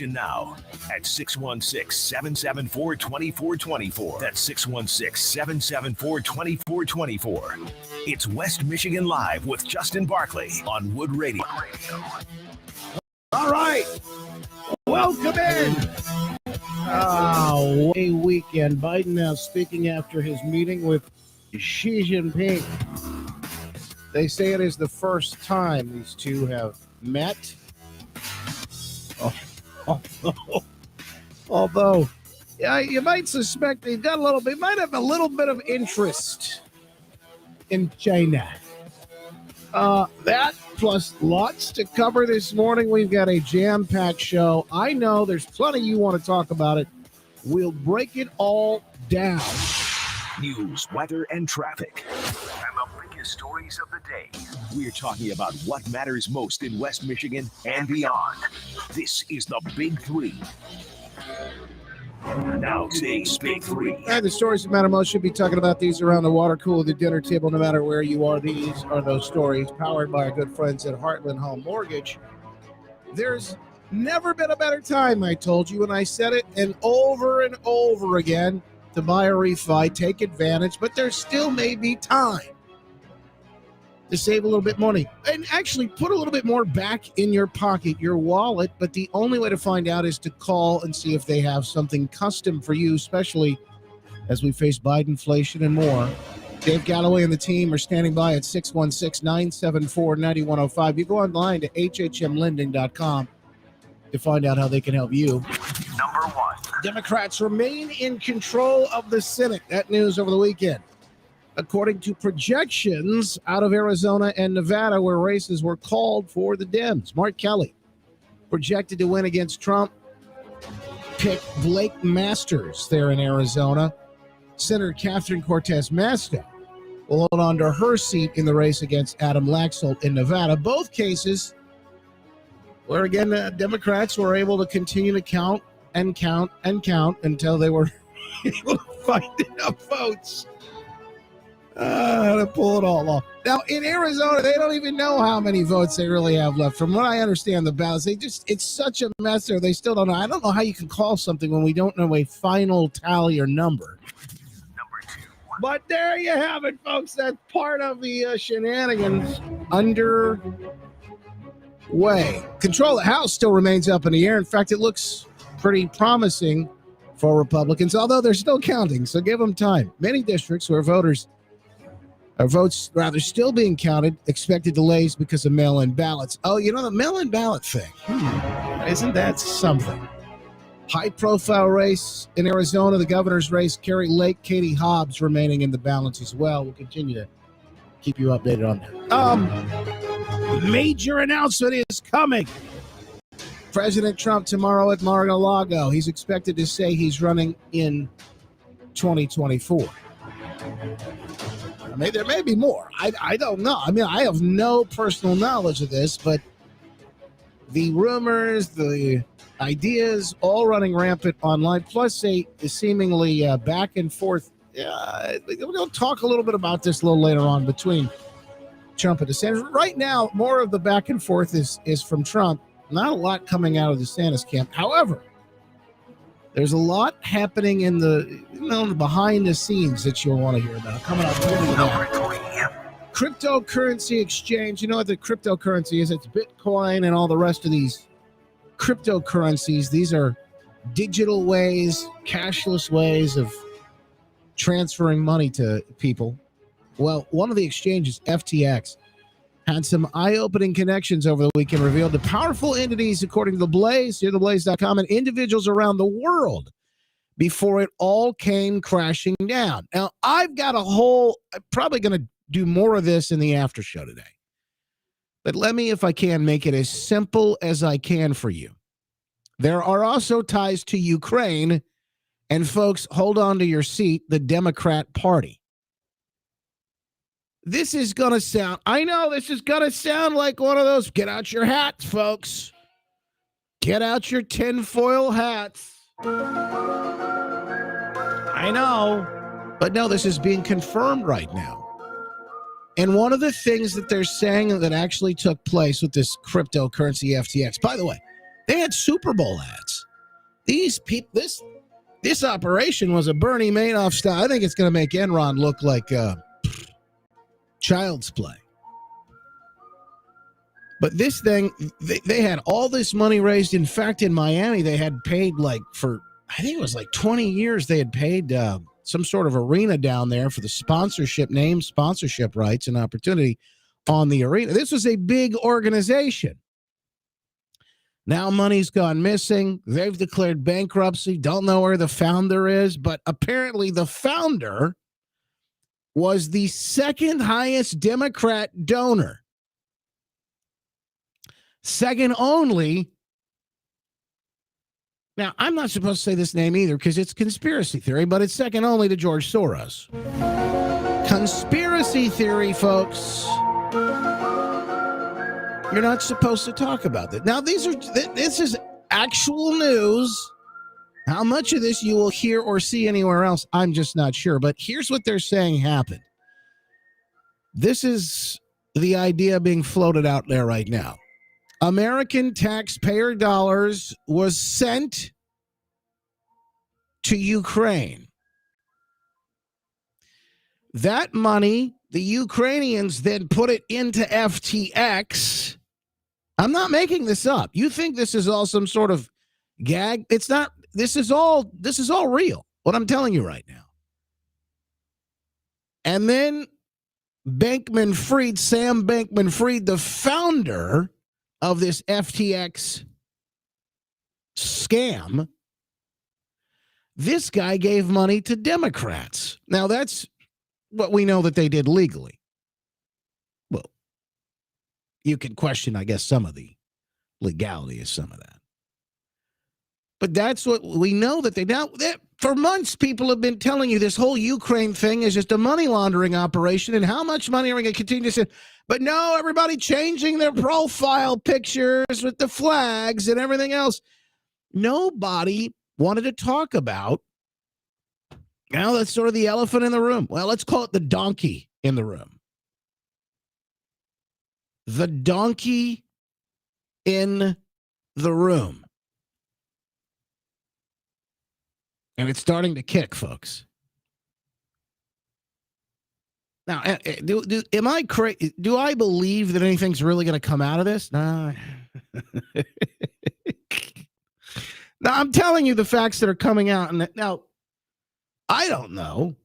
now at 616-774-2424. That's 616-774-2424. It's West Michigan Live with Justin Barkley on Wood Radio. All right. Welcome in. What a weekend. Biden now speaking after his meeting with Xi Jinping. They say it is the first time these two have met. Although, yeah, you might suspect they've got might have a little bit of interest in China. That plus lots to cover this morning. We've got a jam-packed show. I know there's plenty you want to talk about it. We'll break it all down. News, weather, and traffic. And the biggest stories of the day. We're talking about what matters most in West Michigan and beyond. This is the Big Three. Now today's Big Three. And the stories that matter most, should be talking about these around the water cooler, the dinner table, no matter where you are. These are those stories powered by our good friends at Heartland Home Mortgage. There's never been a better time, I told you, and I said it and over again, to buy a refi, take advantage, but there still may be time to save a little bit money and actually put a little bit more back in your pocket, your wallet. But the only way to find out is to call and see if they have something custom for you, especially as we face Bidenflation and more. Dave Galloway and the team are standing by at 616-974-9105. You go online to hhmlending.com to find out how they can help you. Number one. Democrats remain in control of the Senate. That news over the weekend. According to projections out of Arizona and Nevada, where races were called for the Dems. Mark Kelly, projected to win against Trump, picked Blake Masters there in Arizona. Senator Catherine Cortez Masto will hold on to her seat in the race against Adam Laxalt in Nevada. Both cases where, again, Democrats were able to continue to count until they were able to find enough votes to pull it all off. Now, in Arizona, they don't even know how many votes they really have left. From what I understand, the ballots, it's such a mess there. They still don't know. I don't know how you can call something when we don't know a final tally or number. Number two. But there you have it, folks. That's part of the shenanigans underway. Control of the House still remains up in the air. In fact, it looks pretty promising for Republicans, although they're still counting, so give them time. Many districts where votes still being counted, expected delays because of mail-in ballots. Oh, you know, the mail-in ballot thing. Isn't that something? High-profile race in Arizona, the governor's race, Carrie Lake, Katie Hobbs remaining in the balance as well. We'll continue to keep you updated on that. Major announcement is coming. President Trump tomorrow at Mar-a-Lago. He's expected to say he's running in 2024. I mean, there may be more. I don't know. I mean, I have no personal knowledge of this, but the rumors, the ideas, all running rampant online, plus a seemingly back and forth. We'll talk a little bit about this a little later on between Trump and DeSantis. Right now, more of the back and forth is from Trump. Not a lot coming out of the DeSantis camp. However, there's a lot happening in the behind the scenes that you'll want to hear about. Coming up. Cryptocurrency exchange. You know what the cryptocurrency is? It's Bitcoin and all the rest of these cryptocurrencies. These are digital ways, cashless ways of transferring money to people. Well, one of the exchanges, FTX, had some eye-opening connections over the weekend, revealed to powerful entities, according to The Blaze, here theblaze.com, and individuals around the world before it all came crashing down. Now, I've got I'm probably going to do more of this in the after show today. But let me, if I can, make it as simple as I can for you. There are also ties to Ukraine, and folks, hold on to your seat, the Democrat Party. This is going to sound like one of those, get out your hats, folks. Get out your tinfoil hats. I know. But no, this is being confirmed right now. And one of the things that they're saying that actually took place with this cryptocurrency FTX, by the way, They had Super Bowl ads. These people, this operation was a Bernie Madoff style. I think it's going to make Enron look like child's play. But this thing, they had all this money raised. In fact, in Miami, they had paid I think it was like 20 years, they had paid some sort of arena down there for the sponsorship rights and opportunity on the arena. This was a big organization. Now money's gone missing. They've declared bankruptcy. Don't know where the founder is, but apparently the founder was the second highest Democrat donor. Second only. Now, I'm not supposed to say this name either because it's conspiracy theory, but it's second only to George Soros. Conspiracy theory, folks. You're not supposed to talk about that. Now, this is actual news. How much of this you will hear or see anywhere else, I'm just not sure. But here's what they're saying happened. This is the idea being floated out there right now. American taxpayer dollars was sent to Ukraine. That money, the Ukrainians then put it into FTX. I'm not making this up. You think this is all some sort of gag? It's not. This is all real. What I'm telling you right now. And then Sam Bankman-Fried, the founder of this FTX scam, this guy gave money to Democrats. Now, that's what we know that they did legally. Well, you can question, I guess, some of the legality of some of that. But that's what we know that they now. For months, people have been telling you this whole Ukraine thing is just a money laundering operation, and how much money are we going to continue to send? But no, everybody changing their profile pictures with the flags and everything else. Nobody wanted to talk about, that's sort of the elephant in the room. Well, let's call it the donkey in the room. The donkey in the room. And it's starting to kick, folks. Now, am I crazy? Do I believe that anything's really going to come out of this? No. Now, I'm telling you the facts that are coming out. And now, I don't know.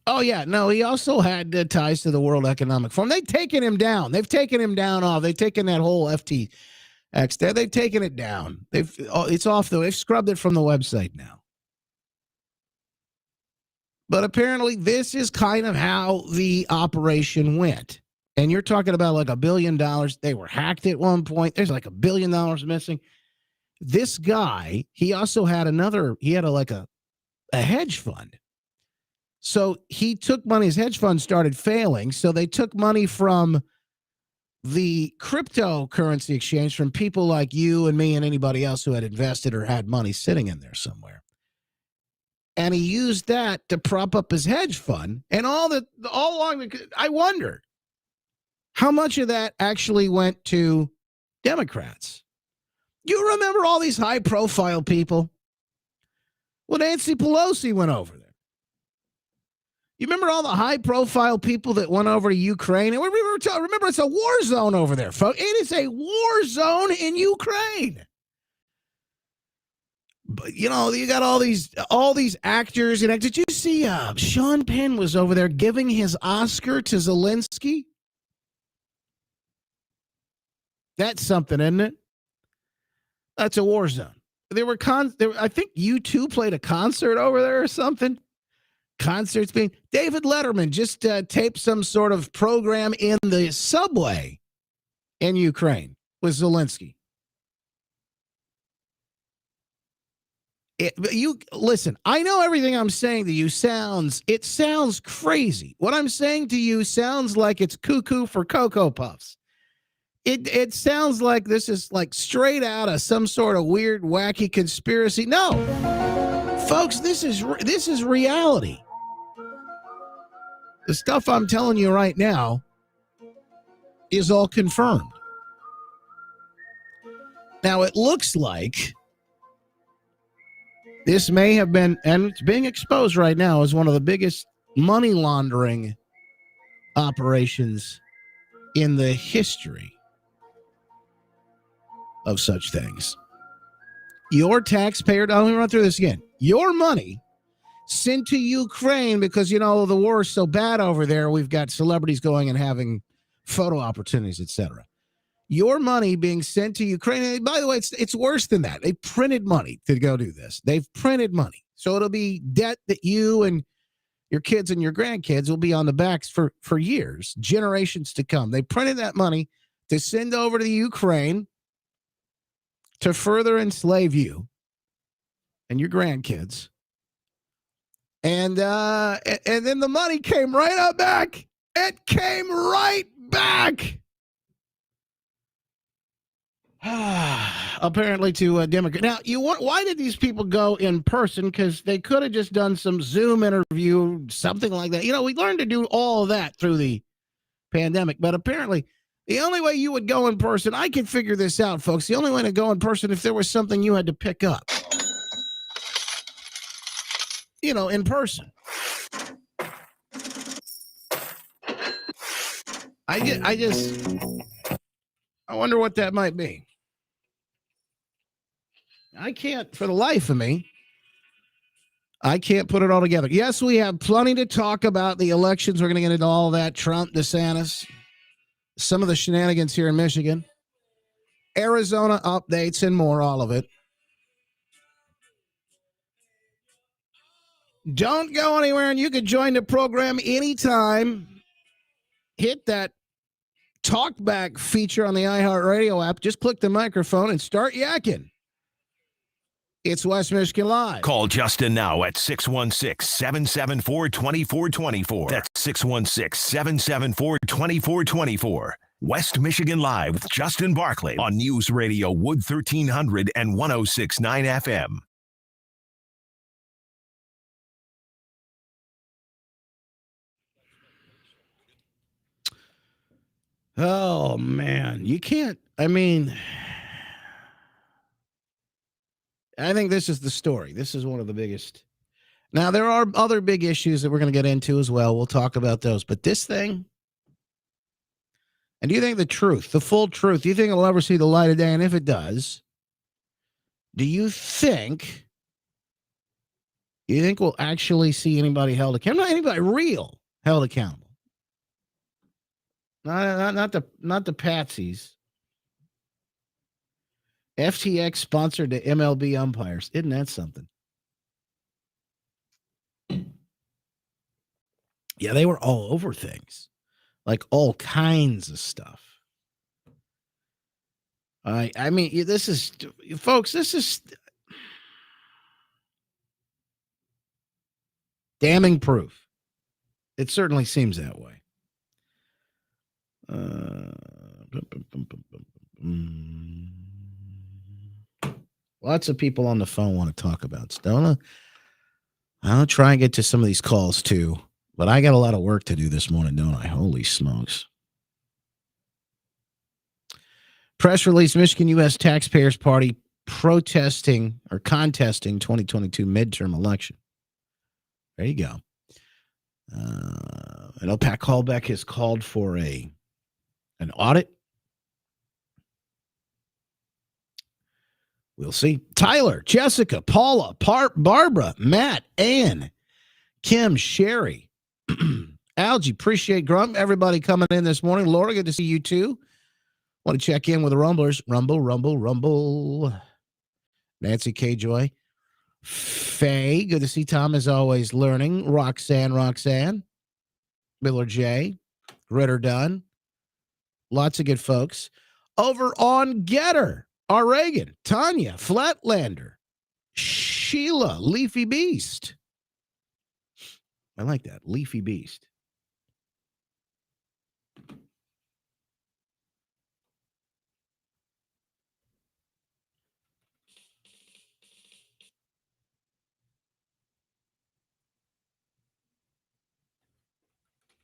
Oh, yeah. No, he also had ties to the World Economic Forum. They've taken him down. They've taken him down off. They've taken that whole FTX. They've taken it down. It's off, though. They've scrubbed it from the website now. But apparently, this is kind of how the operation went. And you're talking about like $1 billion. They were hacked at one point. There's like $1 billion missing. This guy, he also had a hedge fund. So he took money. His hedge fund started failing. So they took money from the cryptocurrency exchange from people like you and me and anybody else who had invested or had money sitting in there somewhere. And he used that to prop up his hedge fund. And all along, I wonder how much of that actually went to Democrats. You remember all these high-profile people? Well, Nancy Pelosi went over there. You remember all the high-profile people that went over to Ukraine? And remember, it's a war zone over there, folks. It is a war zone in Ukraine. But, you got all these actors. And did you see Sean Penn was over there giving his Oscar to Zelensky? That's something, isn't it? That's a war zone. I think U2 played a concert over there or something. Concerts being David Letterman just taped some sort of program in the subway in Ukraine with Zelensky. You listen, I know everything I'm saying to you sounds crazy. What I'm saying to you sounds like it's cuckoo for Cocoa Puffs. It sounds like this is like straight out of some sort of weird, wacky conspiracy. No, folks, this is reality. The stuff I'm telling you right now is all confirmed. Now, it looks like this may have been, and it's being exposed right now, as one of the biggest money laundering operations in the history of such things. Your taxpayer, let me run through this again. Your money sent to Ukraine because, the war is so bad over there. We've got celebrities going and having photo opportunities, etc. Your money being sent to Ukraine. And by the way, it's worse than that. They printed money to go do this. They've printed money. So it'll be debt that you and your kids and your grandkids will be on the backs for years, generations to come. They printed that money to send over to the Ukraine to further enslave you and your grandkids. And then the money came right up back. It came right back. Apparently to Democrat. Now, why did these people go in person? Because they could have just done some Zoom interview, something like that. We learned to do all of that through the pandemic. But apparently, the only way you would go in person, I can figure this out, folks. The only way to go in person if there was something you had to pick up. In person. I wonder what that might be. I can't, for the life of me, I can't put it all together. Yes, we have plenty to talk about the elections. We're going to get into all that. Trump, DeSantis, some of the shenanigans here in Michigan, Arizona updates, and more, all of it. Don't go anywhere, and you can join the program anytime. Hit that talkback feature on the iHeartRadio app. Just click the microphone and start yakking. It's West Michigan Live. Call Justin now at 616-774-2424. That's 616-774-2424. West Michigan Live with Justin Barclay on News Radio Wood 1300 and 106.9 FM. Oh, man. You can't, I think this is the story. This is one of the biggest. Now, there are other big issues that we're going to get into as well. We'll talk about those. But this thing, and do you think the truth, the full truth, do you think it'll ever see the light of day? And if it does, do you think we'll actually see anybody held accountable? Not anybody real held accountable. Not the patsies. FTX sponsored the MLB umpires. Isn't that something? Yeah, they were all over things. Like all kinds of stuff. This is, folks, this is damning proof. It certainly seems that way. Lots of people on the phone want to talk about stuff. I'll try and get to some of these calls too, but I got a lot of work to do this morning, don't I? Holy smokes. Press release, Michigan U.S. Taxpayers Party protesting or contesting 2022 midterm election. There you go. I know Pat Callbeck has called for an audit. We'll see. Tyler, Jessica, Paula, Barbara, Matt, Ann, Kim, Sherry, Algie, appreciate Grump. Everybody coming in this morning. Laura, good to see you too. Want to check in with the Rumblers. Rumble. Nancy K. Joy. Faye, good to see Tom as always learning. Roxanne. Miller J. Ritter Dunn. Lots of good folks. Over on Getter, R. Reagan, Tanya, Flatlander, Sheila, Leafy Beast. I like that, Leafy Beast.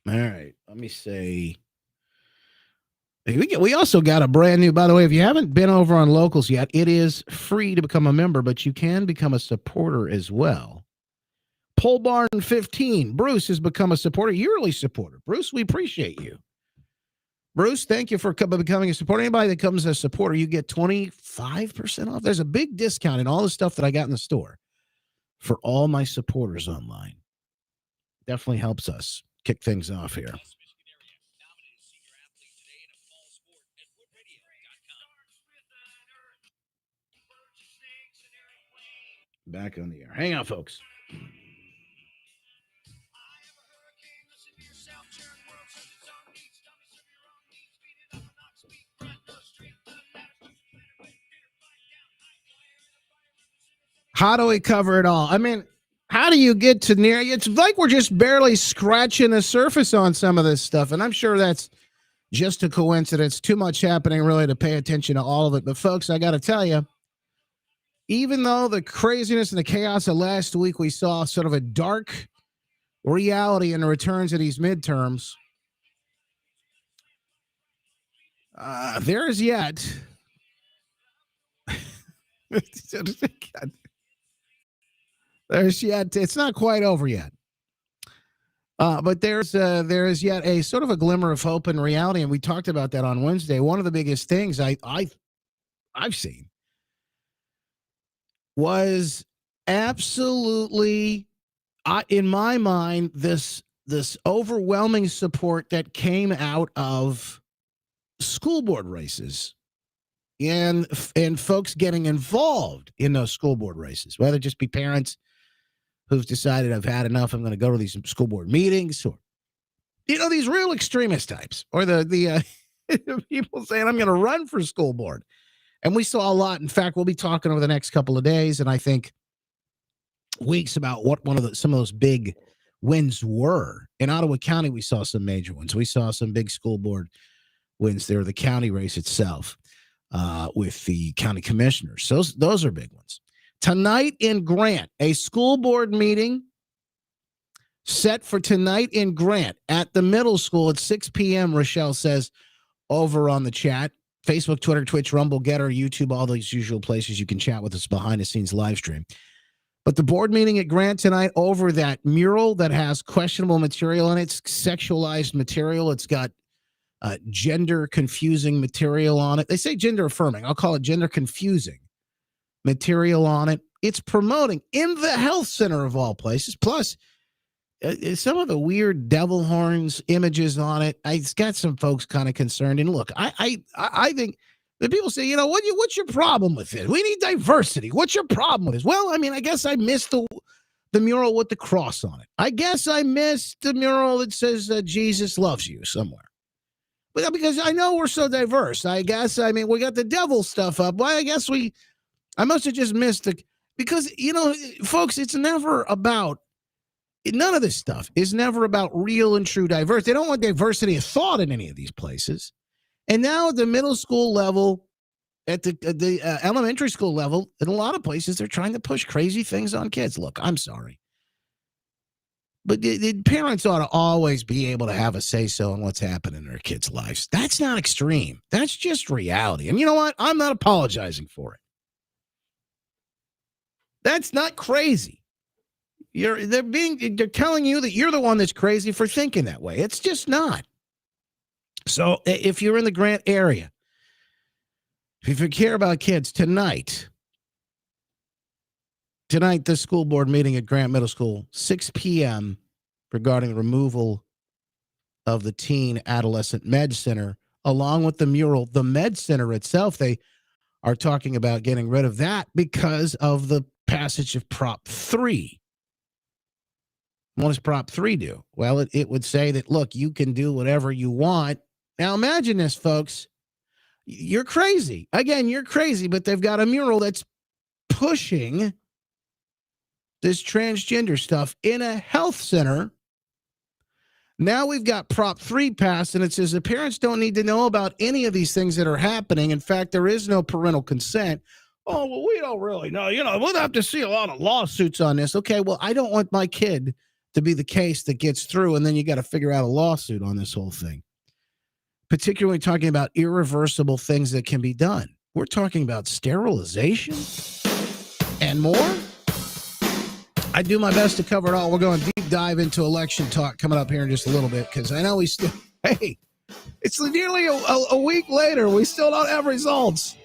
All right, let me say We also got a brand new, by the way, if you haven't been over on Locals yet, it is free to become a member, but you can become a supporter as well. Pole Barn 15, Bruce has become a supporter, yearly supporter. Bruce, we appreciate you. Bruce, thank you for becoming a supporter. Anybody that comes as a supporter, you get 25% off. There's a big discount in all the stuff that I got in the store for all my supporters online. Definitely helps us kick things off here. Back on the air. Hang on, folks. How do we cover it all? I mean, how do you get to near? It's like we're just barely scratching the surface on some of this stuff. And I'm sure that's just a coincidence. Too much happening really to pay attention to all of it. But folks, I got to tell you, even though the craziness and the chaos of last week, we saw sort of a dark reality in the returns of these midterms. There is yet. There's yet. It's not quite over yet. But there is yet a sort of a glimmer of hope and reality, and we talked about that on Wednesday. One of the biggest things I've seen was absolutely, in my mind, this overwhelming support that came out of school board races and folks getting involved in those school board races, whether it just be parents who've decided I've had enough, I'm going to go to these school board meetings, or these real extremist types, or the people saying I'm going to run for school board. And we saw a lot. In fact, we'll be talking over the next couple of days, and I think weeks, about what some of those big wins were. In Ottawa County, we saw some major ones. We saw some big school board wins there. The county race itself with the county commissioners. Those are big ones. Tonight in Grant, a school board meeting set for tonight in Grant at the middle school at 6 p.m., Rochelle says over on the chat. Facebook, Twitter, Twitch, Rumble, Getter, YouTube, all those usual places you can chat with us behind the scenes live stream. But the board meeting at Grant tonight over that mural that has questionable material in it. It's sexualized material. It's got gender confusing material on it. They say gender affirming. I'll call it gender confusing material on it. It's promoting in the health center of all places. Plus, some of the weird devil horns images on it. It's got some folks kind of concerned. And look, I think the people say, what's your problem with it? We need diversity. What's your problem with this? Well, I mean, I guess I missed the mural with the cross on it. I guess I missed the mural that says Jesus loves you somewhere. But because I know we're so diverse, we got the devil stuff up. Well, I must have just missed because, folks, it's never about, none of this stuff is never about real and true diversity. They don't want diversity of thought in any of these places. And now at the middle school level, at the elementary school level, in a lot of places, they're trying to push crazy things on kids. Look, I'm sorry. But the parents ought to always be able to have a say-so on what's happening in their kids' lives. That's not extreme. That's just reality. And you know what? I'm not apologizing for it. That's not crazy. They're telling you that you're the one that's crazy for thinking that way. It's just not. So if you're in the Grant area, if you care about kids, tonight, the school board meeting at Grant Middle School, 6 p.m., regarding removal of the Teen Adolescent Med Center, along with the mural. The Med Center itself, they are talking about getting rid of that because of the passage of Prop 3. What does Prop 3 do? Well, it would say that, look, you can do whatever you want. Now, imagine this, folks. You're crazy. Again, you're crazy, but they've got a mural that's pushing this transgender stuff in a health center. Now we've got Prop 3 passed, and it says the parents don't need to know about any of these things that are happening. In fact, there is no parental consent. Oh, well, we don't really know. We'll have to see a lot of lawsuits on this. Okay, well, I don't want my kid to be the case that gets through, and then you got to figure out a lawsuit on this whole thing. particularly talking about irreversible things that can be done. We're talking about sterilization and more. I do my best to cover it all. We're going to deep dive into election talk coming up here in just a little bit because I know we still, hey, it's nearly a week later. We still don't have results.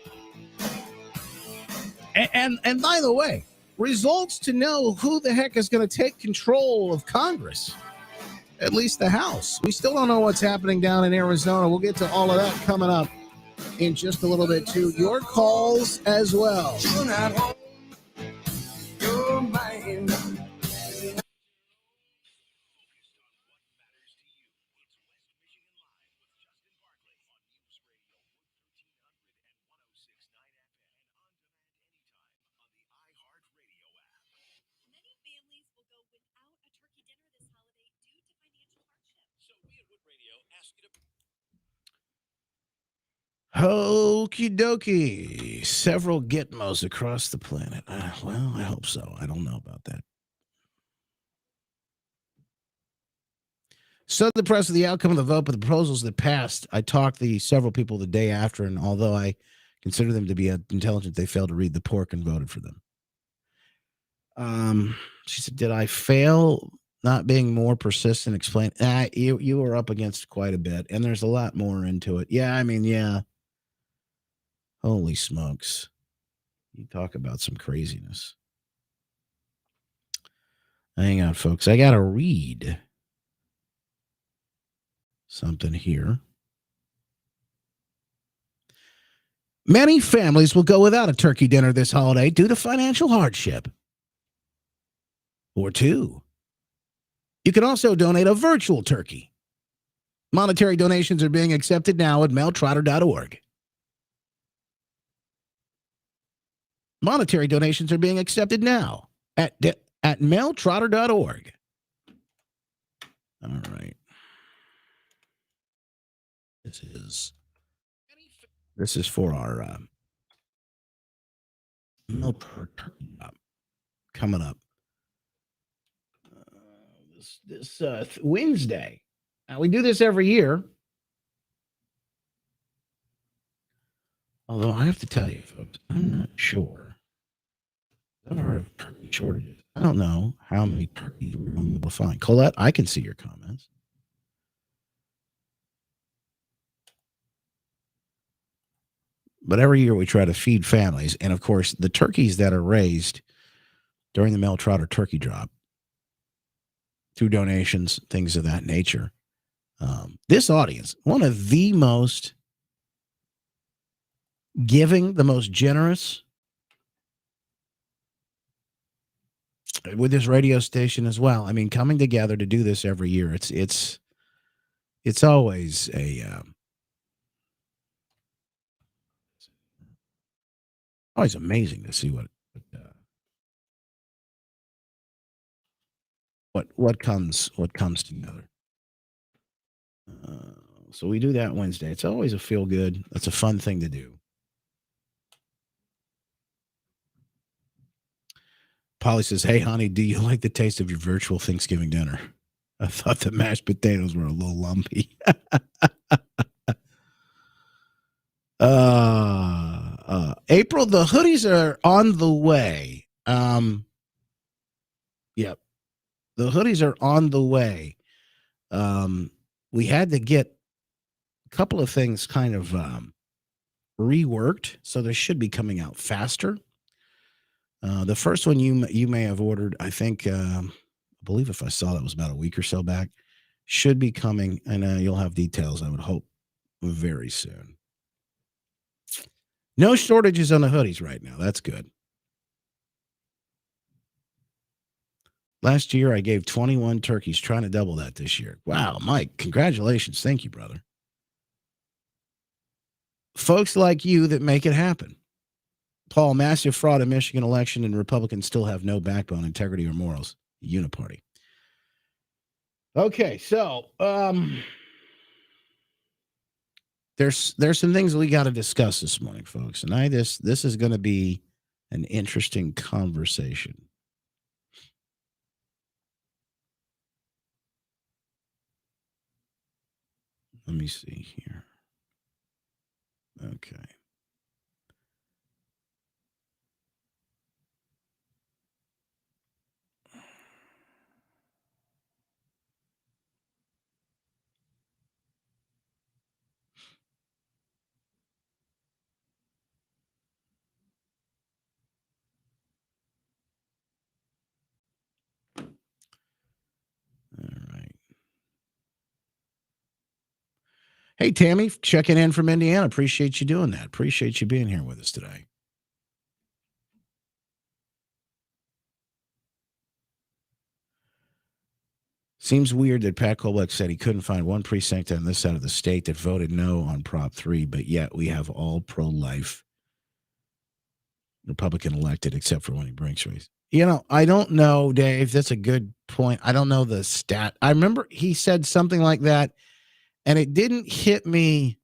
And by the way, results to know who the heck is going to take control of Congress, at least the House. We still don't know what's happening down in Arizona. We'll get to all of that coming up in just a little bit, too. Your calls as well. You're not home. You're mine. Okie dokie. Several Gitmos across the planet. Well, I hope so. I don't know about that. So the press of the outcome of the vote, but the proposals that passed, I talked to several people the day after, and although I consider them to be intelligent, they failed to read the pork and voted for them. She said, did I fail not being more persistent? Explain. You were up against quite a bit, and there's a lot more into it. Yeah, I mean, yeah. Holy smokes. You talk about some craziness. Hang on, folks. I got to read something here. Many families will go without a turkey dinner this holiday due to financial hardship. Or two. You can also donate a virtual turkey. Monetary donations are being accepted now at meltrotter.org. Monetary donations are being accepted now at meltrotter.org. All right. This is for our coming up this Wednesday. Now, we do this every year. Although I have to tell you, folks, I'm not sure. I've heard of turkey shortages. I don't know how many turkeys we're going to be able to find. Colette, I can see your comments. But every year we try to feed families. And, of course, the turkeys that are raised during the Mel Trotter turkey drop through donations, things of that nature. This audience, one of the most giving, the most generous with this radio station as well. I mean, coming together to do this every year, it's always always amazing to see what comes together. So we do that Wednesday. It's always a feel good. That's a fun thing to do. Polly says, "Hey, honey, do you like the taste of your virtual Thanksgiving dinner? I thought the mashed potatoes were a little lumpy." April, the hoodies are on the way. Yep. The hoodies are on the way. We had to get a couple of things kind of reworked, so they should be coming out faster. The first one you may have ordered, I think, I believe if I saw that was about a week or so back, should be coming, and you'll have details, I would hope, very soon. No shortages on the hoodies right now. That's good. Last year, I gave 21 turkeys, trying to double that this year. Wow, Mike, congratulations. Thank you, brother. Folks like you that make it happen. Paul, massive fraud in Michigan election, and Republicans still have no backbone, integrity, or morals. Uniparty. Okay, so there's some things we got to discuss this morning, folks, and this is going to be an interesting conversation. Let me see here. Okay. All right. Hey, Tammy, checking in from Indiana. Appreciate you doing that. Appreciate you being here with us today. Seems weird that Pat Kolek said he couldn't find one precinct on this side of the state that voted no on Prop 3, but yet we have all pro-life Republican elected, except for when he brings race. I don't know, Dave. That's a good point. I don't know the stat. I remember he said something like that, and it didn't hit me.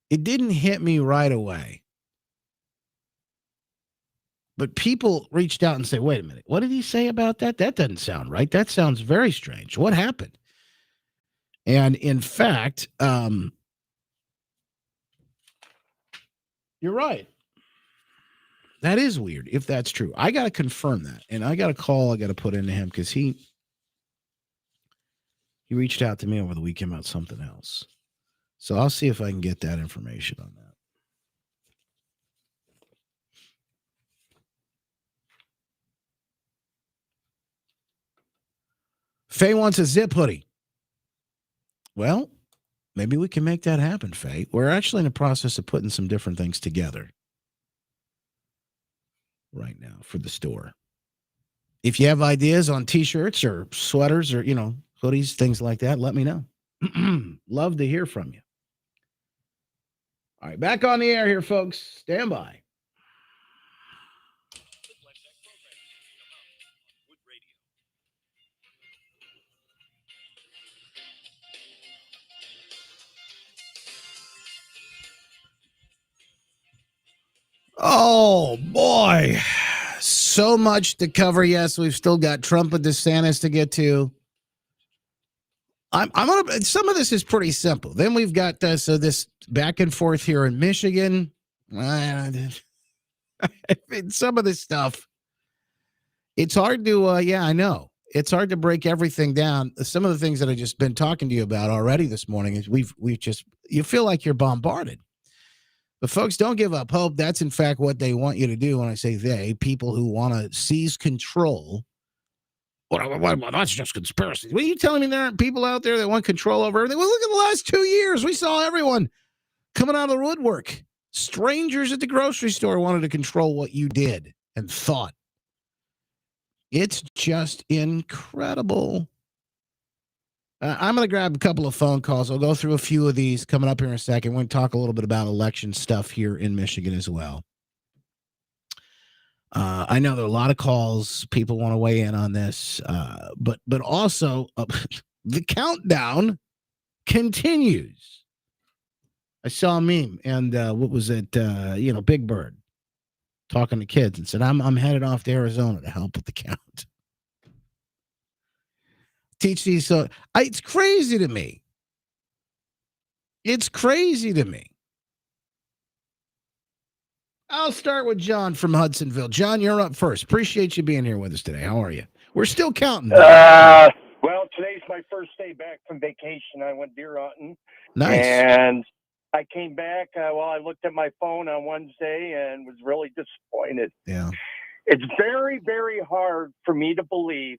It didn't hit me right away. But people reached out and said, wait a minute, what did he say about that? That doesn't sound right. That sounds very strange. What happened? And in fact, you're right. That is weird if that's true. I got to confirm that. And I got a call I got to put into him because he reached out to me over the weekend about something else. So I'll see if I can get that information on that. Faye wants a zip hoodie. Well, maybe we can make that happen, Faye. We're actually in the process of putting some different things together right now for the store. If you have ideas on T-shirts or sweaters or, hoodies, things like that, let me know. Love to hear from you. All right, back on the air here, folks. Stand by. Oh, boy. So much to cover. Yes, we've still got Trump and DeSantis to get to. I'm gonna. Some of this is pretty simple. Then we've got this back and forth here in Michigan. I mean, some of this stuff. It's hard to. I know it's hard to break everything down. Some of the things that I've just been talking to you about already this morning is you feel like you're bombarded. But folks, don't give up hope. That's in fact what they want you to do. When I say they, people who want to seize control. Well, that's just conspiracy. What are you telling me there aren't people out there that want control over everything? Well, look at the last 2 years. We saw everyone coming out of the woodwork. Strangers at the grocery store wanted to control what you did and thought. It's just incredible. I'm going to grab a couple of phone calls. I'll go through a few of these coming up here in a second. We're going to talk a little bit about election stuff here in Michigan as well. I know there are a lot of calls. People want to weigh in on this, but also the countdown continues. I saw a meme, and what was it? Big Bird talking to kids and said, "I'm headed off to Arizona to help with the count." Teach these. So it's crazy to me. It's crazy to me. I'll start with John from Hudsonville. John, you're up first. Appreciate you being here with us today. How are you? We're still counting. Well, today's my first day back from vacation. I went deer hunting. Nice. And I came back. I looked at my phone on Wednesday and was really disappointed. Yeah. It's very, very hard for me to believe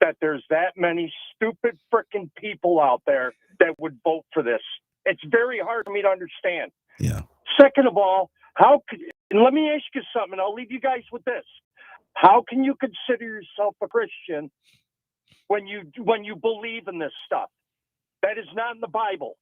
that there's that many stupid freaking people out there that would vote for this. It's very hard for me to understand. Yeah. Second of all, and let me ask you something. I'll leave you guys with this. How can you consider yourself a Christian when you believe in this stuff? That is not in the Bible.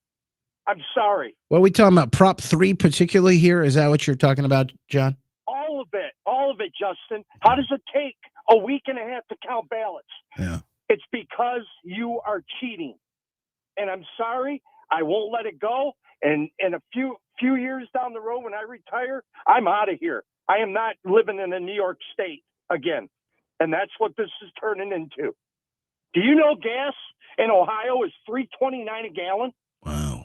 I'm sorry. What are we talking about? Prop 3 particularly here? Is that what you're talking about, John? All of it, Justin. How does it take a week and a half to count ballots? Yeah. It's because you are cheating. And I'm sorry. I won't let it go. And in a few years down the road when I retire, I'm out of here. I am not living in a New York State again. And that's what this is turning into. Do you know gas in Ohio is $3.29 a gallon? Wow.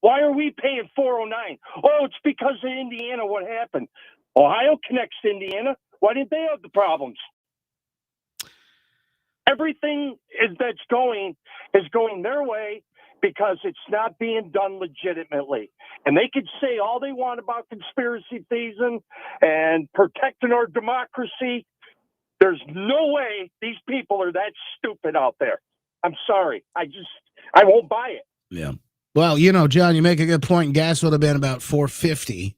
Why are we paying $409? Oh, it's because of Indiana. What happened? Ohio connects to Indiana. Why didn't they have the problems? Everything that's going is going their way because it's not being done legitimately. And they could say all they want about conspiracy theism and protecting our democracy. There's no way these people are that stupid out there. I'm sorry. I won't buy it. Yeah. Well, John, you make a good point. Gas would have been about $4.50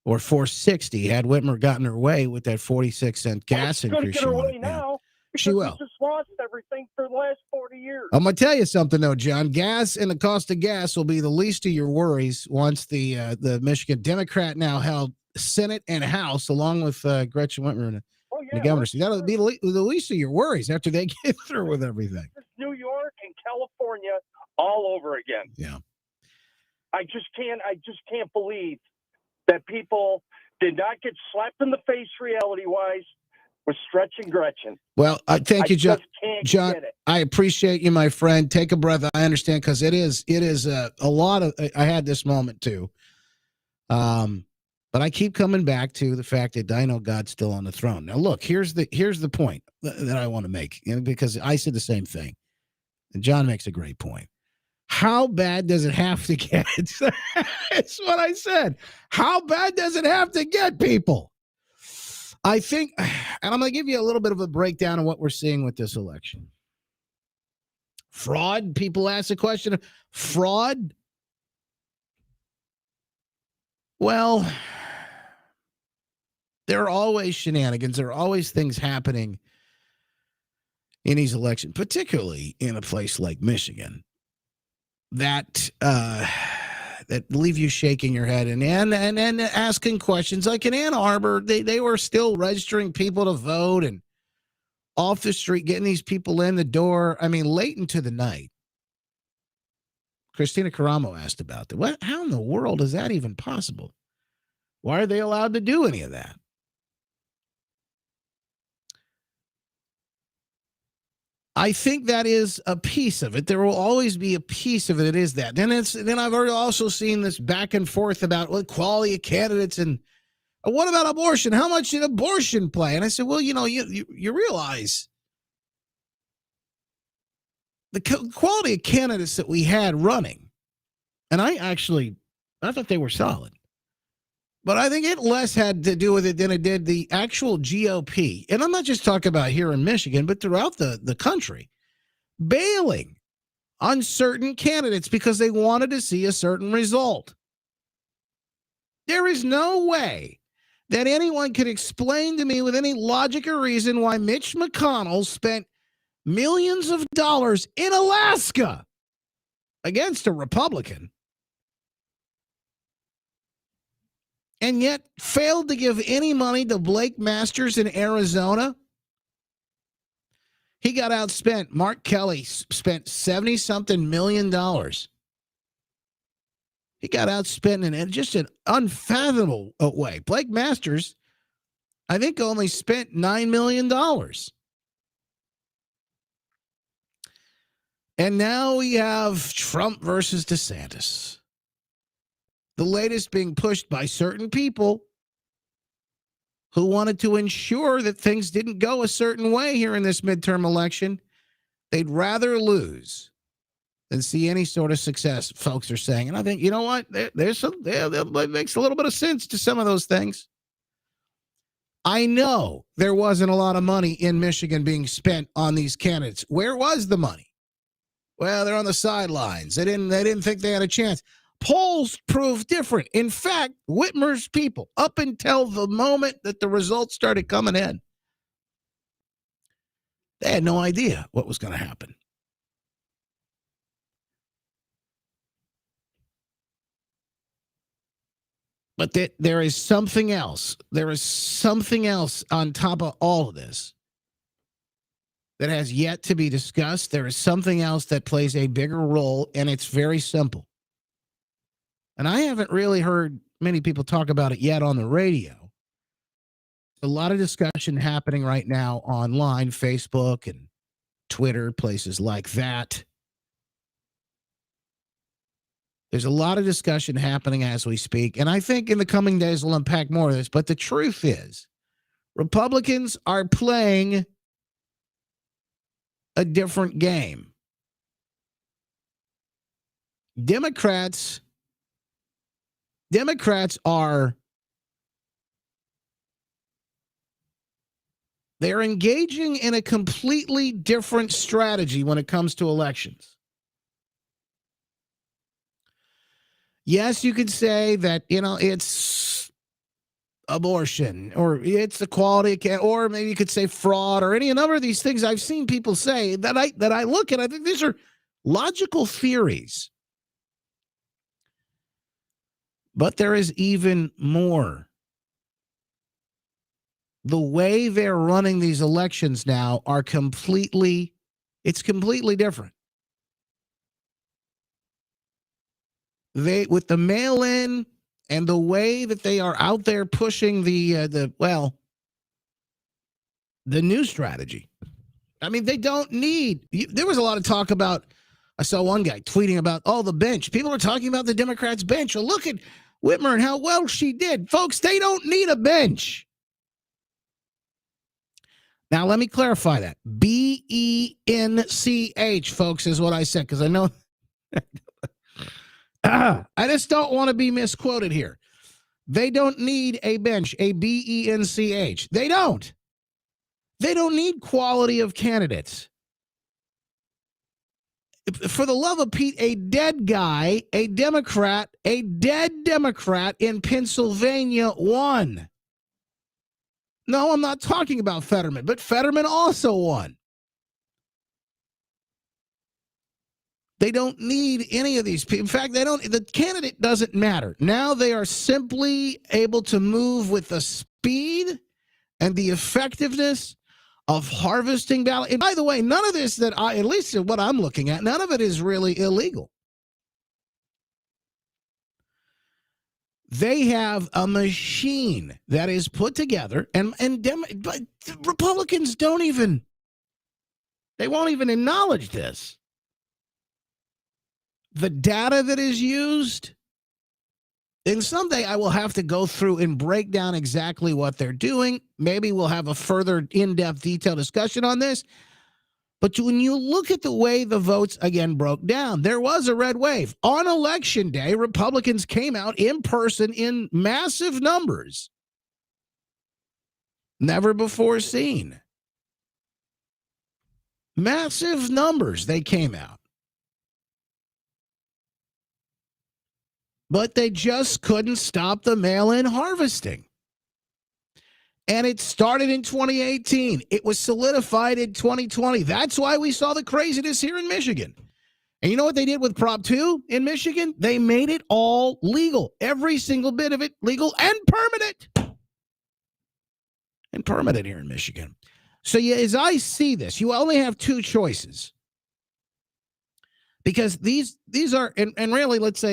or $4.60 had Whitmer gotten her way with that 46-cent gas increase. She's going to get her way now. She will. We just lost everything for the last 40 years. I'm going to tell you something, though, John. Gas and the cost of gas will be the least of your worries once the Michigan Democrat now held Senate and House, along with Gretchen Whitmer and the governor. So that'll be the least of your worries after they get through with everything. New York and California all over again. Yeah. I just can't believe that people did not get slapped in the face reality-wise with Stretch and Gretchen. Well, thank you, John. John, get it. I appreciate you, my friend. Take a breath. I understand because it is a lot of. I had this moment too, but I keep coming back to the fact that I know God's still on the throne. Now, look, here's the point that I want to make, because I said the same thing, and John makes a great point. How bad does it have to get? It's what I said. How bad does it have to get, people? I think, and I'm going to give you a little bit of a breakdown of what we're seeing with this election. Fraud, people ask the question, fraud? Well, there are always shenanigans. There are always things happening in these elections, particularly in a place like Michigan, that leave you shaking your head and asking questions. Like in Ann Arbor, they were still registering people to vote and off the street, getting these people in the door. I mean, late into the night. Christina Caramo asked about that. How in the world is that even possible? Why are they allowed to do any of that? I think that is a piece of it. There will always be a piece of it. It is that. Then I've already also seen this back and forth about quality of candidates and what about abortion? How much did abortion play? And I said, well, you realize the quality of candidates that we had running, and I thought they were solid. But I think it less had to do with it than it did the actual GOP. And I'm not just talking about here in Michigan, but throughout the country, bailing on certain candidates because they wanted to see a certain result. There is no way that anyone could explain to me with any logic or reason why Mitch McConnell spent millions of dollars in Alaska against a Republican and yet failed to give any money to Blake Masters in Arizona. He got outspent. Mark Kelly spent $70-something million. He got outspent in just an unfathomable way. Blake Masters, I think, only spent $9 million. And now we have Trump versus DeSantis. The latest being pushed by certain people who wanted to ensure that things didn't go a certain way here in this midterm election. They'd rather lose than see any sort of success, folks are saying. And I think, you know what? That makes a little bit of sense to some of those things. I know there wasn't a lot of money in Michigan being spent on these candidates. Where was the money? Well, they're on the sidelines. They didn't think they had a chance. Polls prove different. In fact, Whitmer's people, up until the moment that the results started coming in, they had no idea what was going to happen. But there is something else. There is something else on top of all of this that has yet to be discussed. There is something else that plays a bigger role, and it's very simple. And I haven't really heard many people talk about it yet on the radio. A lot of discussion happening right now online, Facebook and Twitter, places like that. There's a lot of discussion happening as we speak, and I think in the coming days we'll unpack more of this. But the truth is, Republicans are playing a different game. Democrats are they're engaging in a completely different strategy when it comes to elections. Yes, you could say that, it's abortion or it's equality, or maybe you could say fraud or any number of these things I've seen people say that I look at. I think these are logical theories. But there is even more. The way they're running these elections now it's completely different. With the mail-in and the way that they are out there pushing the new strategy. I mean, they don't need. There was a lot of talk about. I saw one guy tweeting about the bench. People are talking about the Democrats' bench. Well, look at Whitmer and how well she did. Folks, they don't need a bench. Now, let me clarify that. BENCH, folks, is what I said, because I know I just don't want to be misquoted here. They don't need a bench, a BENCH. They don't. They don't need quality of candidates. For the love of Pete, a dead guy, a dead Democrat in Pennsylvania won. No, I'm not talking about Fetterman, but Fetterman also won. They don't need any of these people. In fact, the candidate doesn't matter. Now they are simply able to move with the speed and the effectiveness of harvesting ballot. And by the way, none of this at least what I'm looking at, none of it is really illegal. They have a machine that is put together, but Republicans they won't even acknowledge this. The data that is used, and someday I will have to go through and break down exactly what they're doing. Maybe we'll have a further in-depth, detailed discussion on this. But when you look at the way the votes, again, broke down, there was a red wave. On Election Day, Republicans came out in person in massive numbers. Never before seen. Massive numbers they came out. But they just couldn't stop the mail-in harvesting. And it started in 2018. It was solidified in 2020. That's why we saw the craziness here in Michigan. And you know what they did with Prop 2 in Michigan? They made it all legal. Every single bit of it legal and permanent. And permanent here in Michigan. So as I see this, you only have two choices. Because these are, and really, let's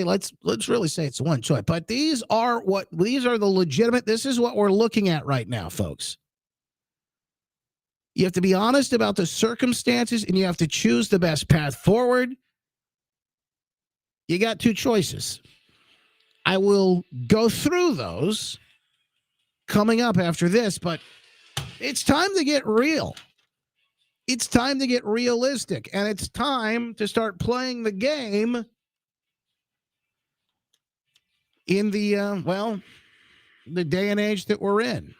really say it's one choice, but these are the legitimate, this is what we're looking at right now, folks. You have to be honest about the circumstances and you have to choose the best path forward. You got two choices. I will go through those coming up after this, but it's time to get real. It's time to get realistic, and it's time to start playing the game in the day and age that we're in.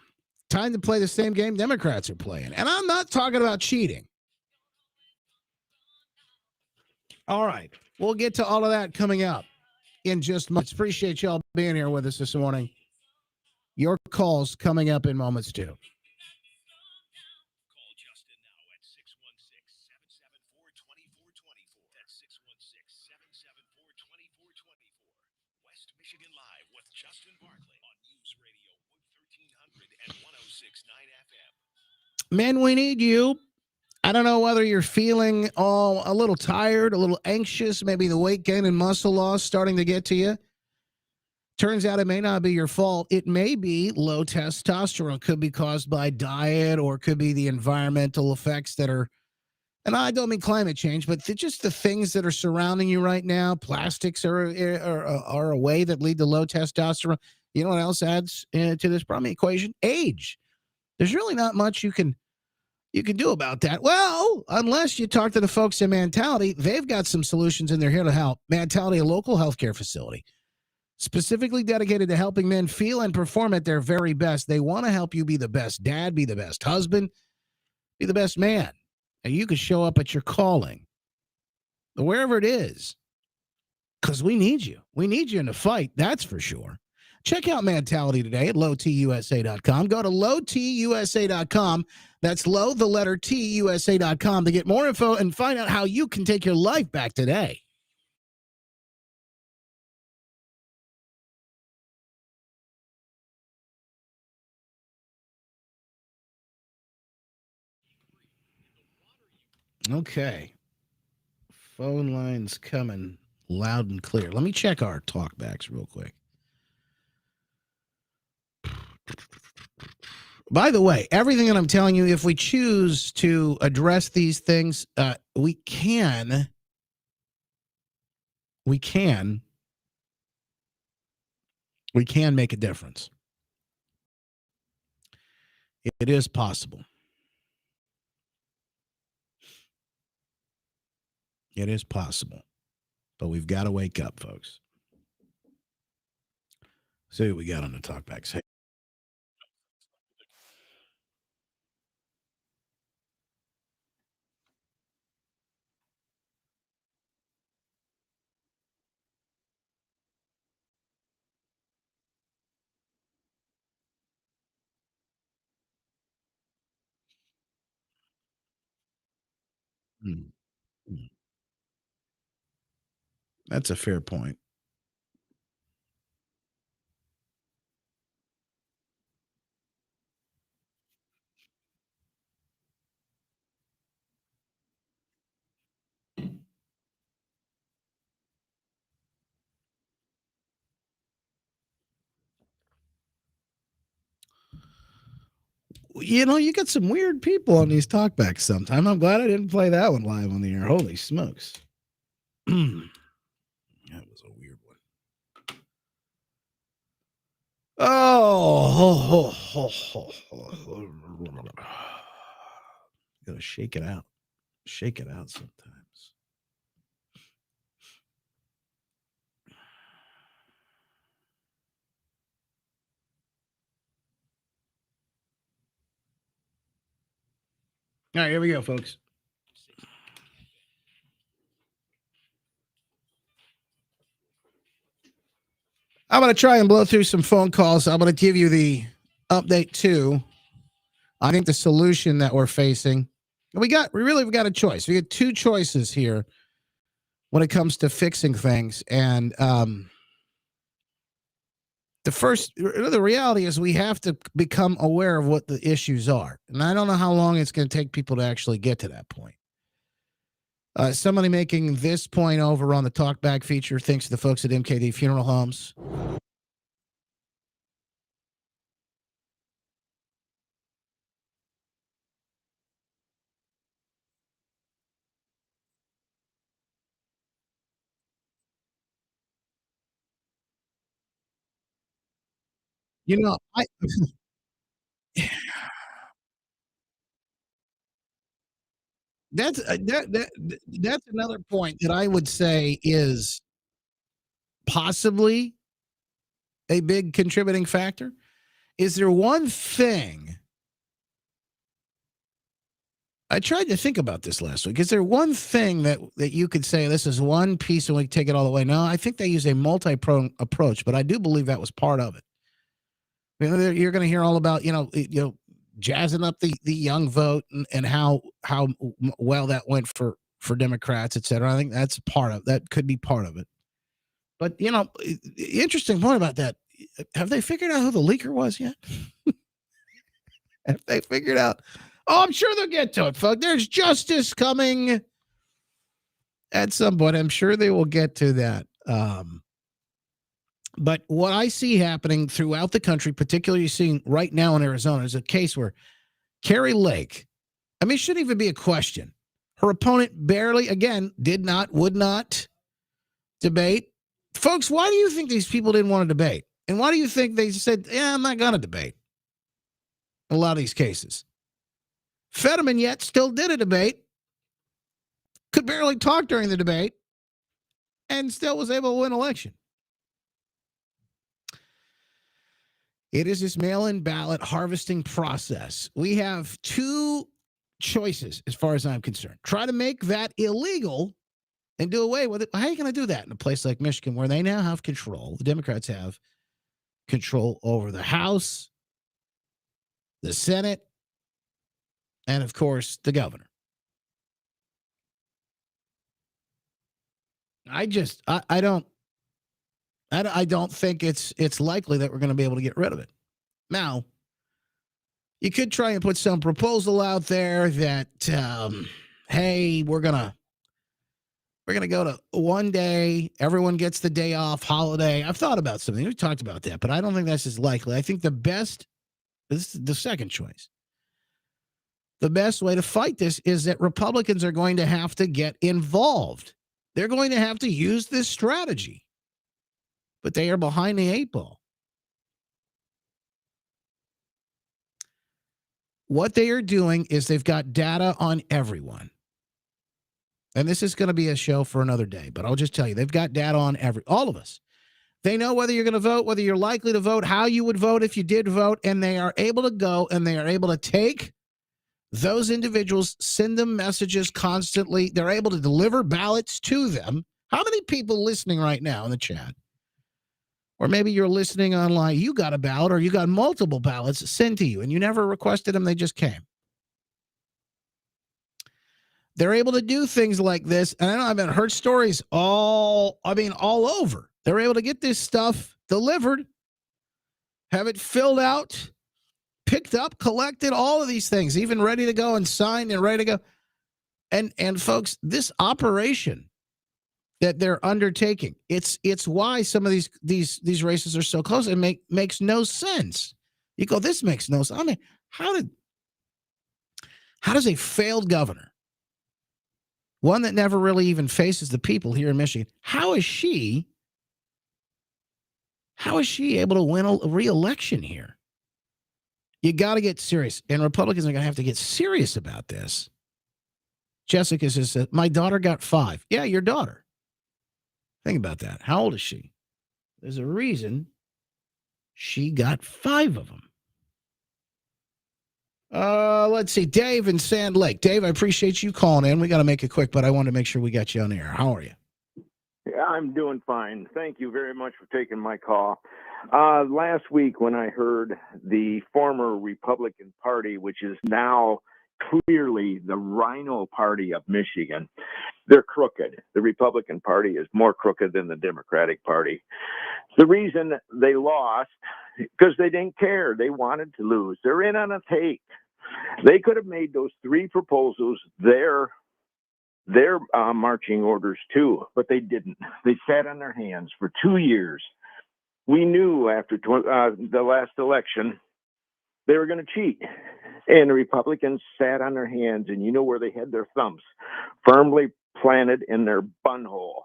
Time to play the same game Democrats are playing. And I'm not talking about cheating. All right. We'll get to all of that coming up in just moments. Appreciate y'all being here with us this morning. Your calls coming up in moments, too. Men, we need you. I don't know whether you're feeling a little tired, a little anxious, maybe the weight gain and muscle loss starting to get to you. Turns out it may not be your fault. It may be low testosterone. Could be caused by diet or could be the environmental effects that are And I don't mean climate change, but just the things that are surrounding you right now. Plastics are a way that lead to low testosterone. You know what else adds to this problem equation? Age. There's really not much you can do about that. Well, unless you talk to the folks in Mentality, they've got some solutions and they're here to help. Mentality, a local healthcare facility specifically dedicated to helping men feel and perform at their very best. They want to help you be the best dad, be the best husband, be the best man. And you can show up at your calling, wherever it is, because we need you. We need you in the fight, that's for sure. Check out Mentality today at lowtusa.com. Go to lowtusa.com. That's low, the letter tusa.com to get more info and find out how you can take your life back today. Okay. Phone lines coming loud and clear. Let me check our talkbacks real quick. By the way, everything that I'm telling you, if we choose to address these things, we can make a difference. It is possible. It is possible. But we've got to wake up, folks. See what we got on the talkbacks. Hey. That's a fair point. You know, you get some weird people on these talkbacks sometimes. I'm glad I didn't play that one live on the air. Holy smokes. That was a weird one. Gotta shake it out. Shake it out sometimes. All right, here we go, folks. I'm going to try and blow through some phone calls. I'm going to give you the update too. I think the solution that we're facing, we've got a choice. We got two choices here when it comes to fixing things. And the reality is we have to become aware of what the issues are. And I don't know how long it's going to take people to actually get to that point. Somebody making this point over on the talkback feature thinks the folks at MKD Funeral Homes. You know, that's another point that I would say is possibly a big contributing factor. Is there one thing I tried to think about this last week? Is there one thing that you could say this is one piece and we take it all the way? No, I think they use a multi-pronged approach, but I do believe that was part of it. You know, you're going to hear all about jazzing up the young vote and how well that went for Democrats, et cetera. I think that's that could be part of it. But interesting point about that. Have they figured out who the leaker was yet? Have they figured out? Oh, I'm sure they'll get to it, folks. There's justice coming at some point. I'm sure they will get to that. But what I see happening throughout the country, particularly seeing right now in Arizona, is a case where Carrie Lake, I mean, it shouldn't even be a question. Her opponent barely, again, would not debate. Folks, why do you think these people didn't want to debate? And why do you think they said, yeah, I'm not going to debate? In a lot of these cases. Fetterman yet still did a debate, could barely talk during the debate, and still was able to win election. It is this mail-in ballot harvesting process. We have two choices as far as I'm concerned. Try to make that illegal and do away with it. How are you going to do that in a place like Michigan where they now have control? The Democrats have control over the House, the Senate, and, of course, the governor. I don't think it's likely that we're going to be able to get rid of it. Now, you could try and put some proposal out there that, hey, we're gonna go to one day, everyone gets the day off, holiday. I've thought about something. We talked about that, but I don't think that's as likely. I think this is the second choice. The best way to fight this is that Republicans are going to have to get involved. They're going to have to use this strategy. But they are behind the eight ball. What they are doing is they've got data on everyone. And this is going to be a show for another day, but I'll just tell you, they've got data on all of us. They know whether you're going to vote, whether you're likely to vote, how you would vote if you did vote, and they are able to go and they are able to take those individuals, send them messages constantly. They're able to deliver ballots to them. How many people listening right now in the chat? Or maybe you're listening online, you got a ballot or you got multiple ballots sent to you and you never requested them, they just came. They're able to do things like this. And I haven't heard stories all over. They're able to get this stuff delivered, have it filled out, picked up, collected, all of these things, even ready to go and signed and ready to go. And folks, this operation that they're undertaking, it's why some of these races are so close. It makes no sense. You go, this makes no sense. I mean, how does a failed governor, one that never really even faces the people here in Michigan, how is she able to win a re-election here? You got to get serious, and Republicans are going to have to get serious about this. Jessica says, my daughter got 5. Yeah, your daughter. Think about that. How old is she? There's a reason she got 5 of them. Let's see. Dave in Sand Lake. Dave, I appreciate you calling in. We got to make it quick, but I wanted to make sure we got you on the air. How are you? Yeah, I'm doing fine. Thank you very much for taking my call. Last week when I heard the former Republican Party, which is now clearly the Rhino Party of Michigan, they're crooked. The Republican Party is more crooked than the Democratic Party. The reason they lost, because they didn't care. They wanted to lose. They're in on a take. They could have made those 3 proposals their marching orders too, but they didn't. They sat on their hands for 2 years. We knew after the last election they were going to cheat, and the Republicans sat on their hands, and you know where they had their thumbs firmly planted in their bunhole.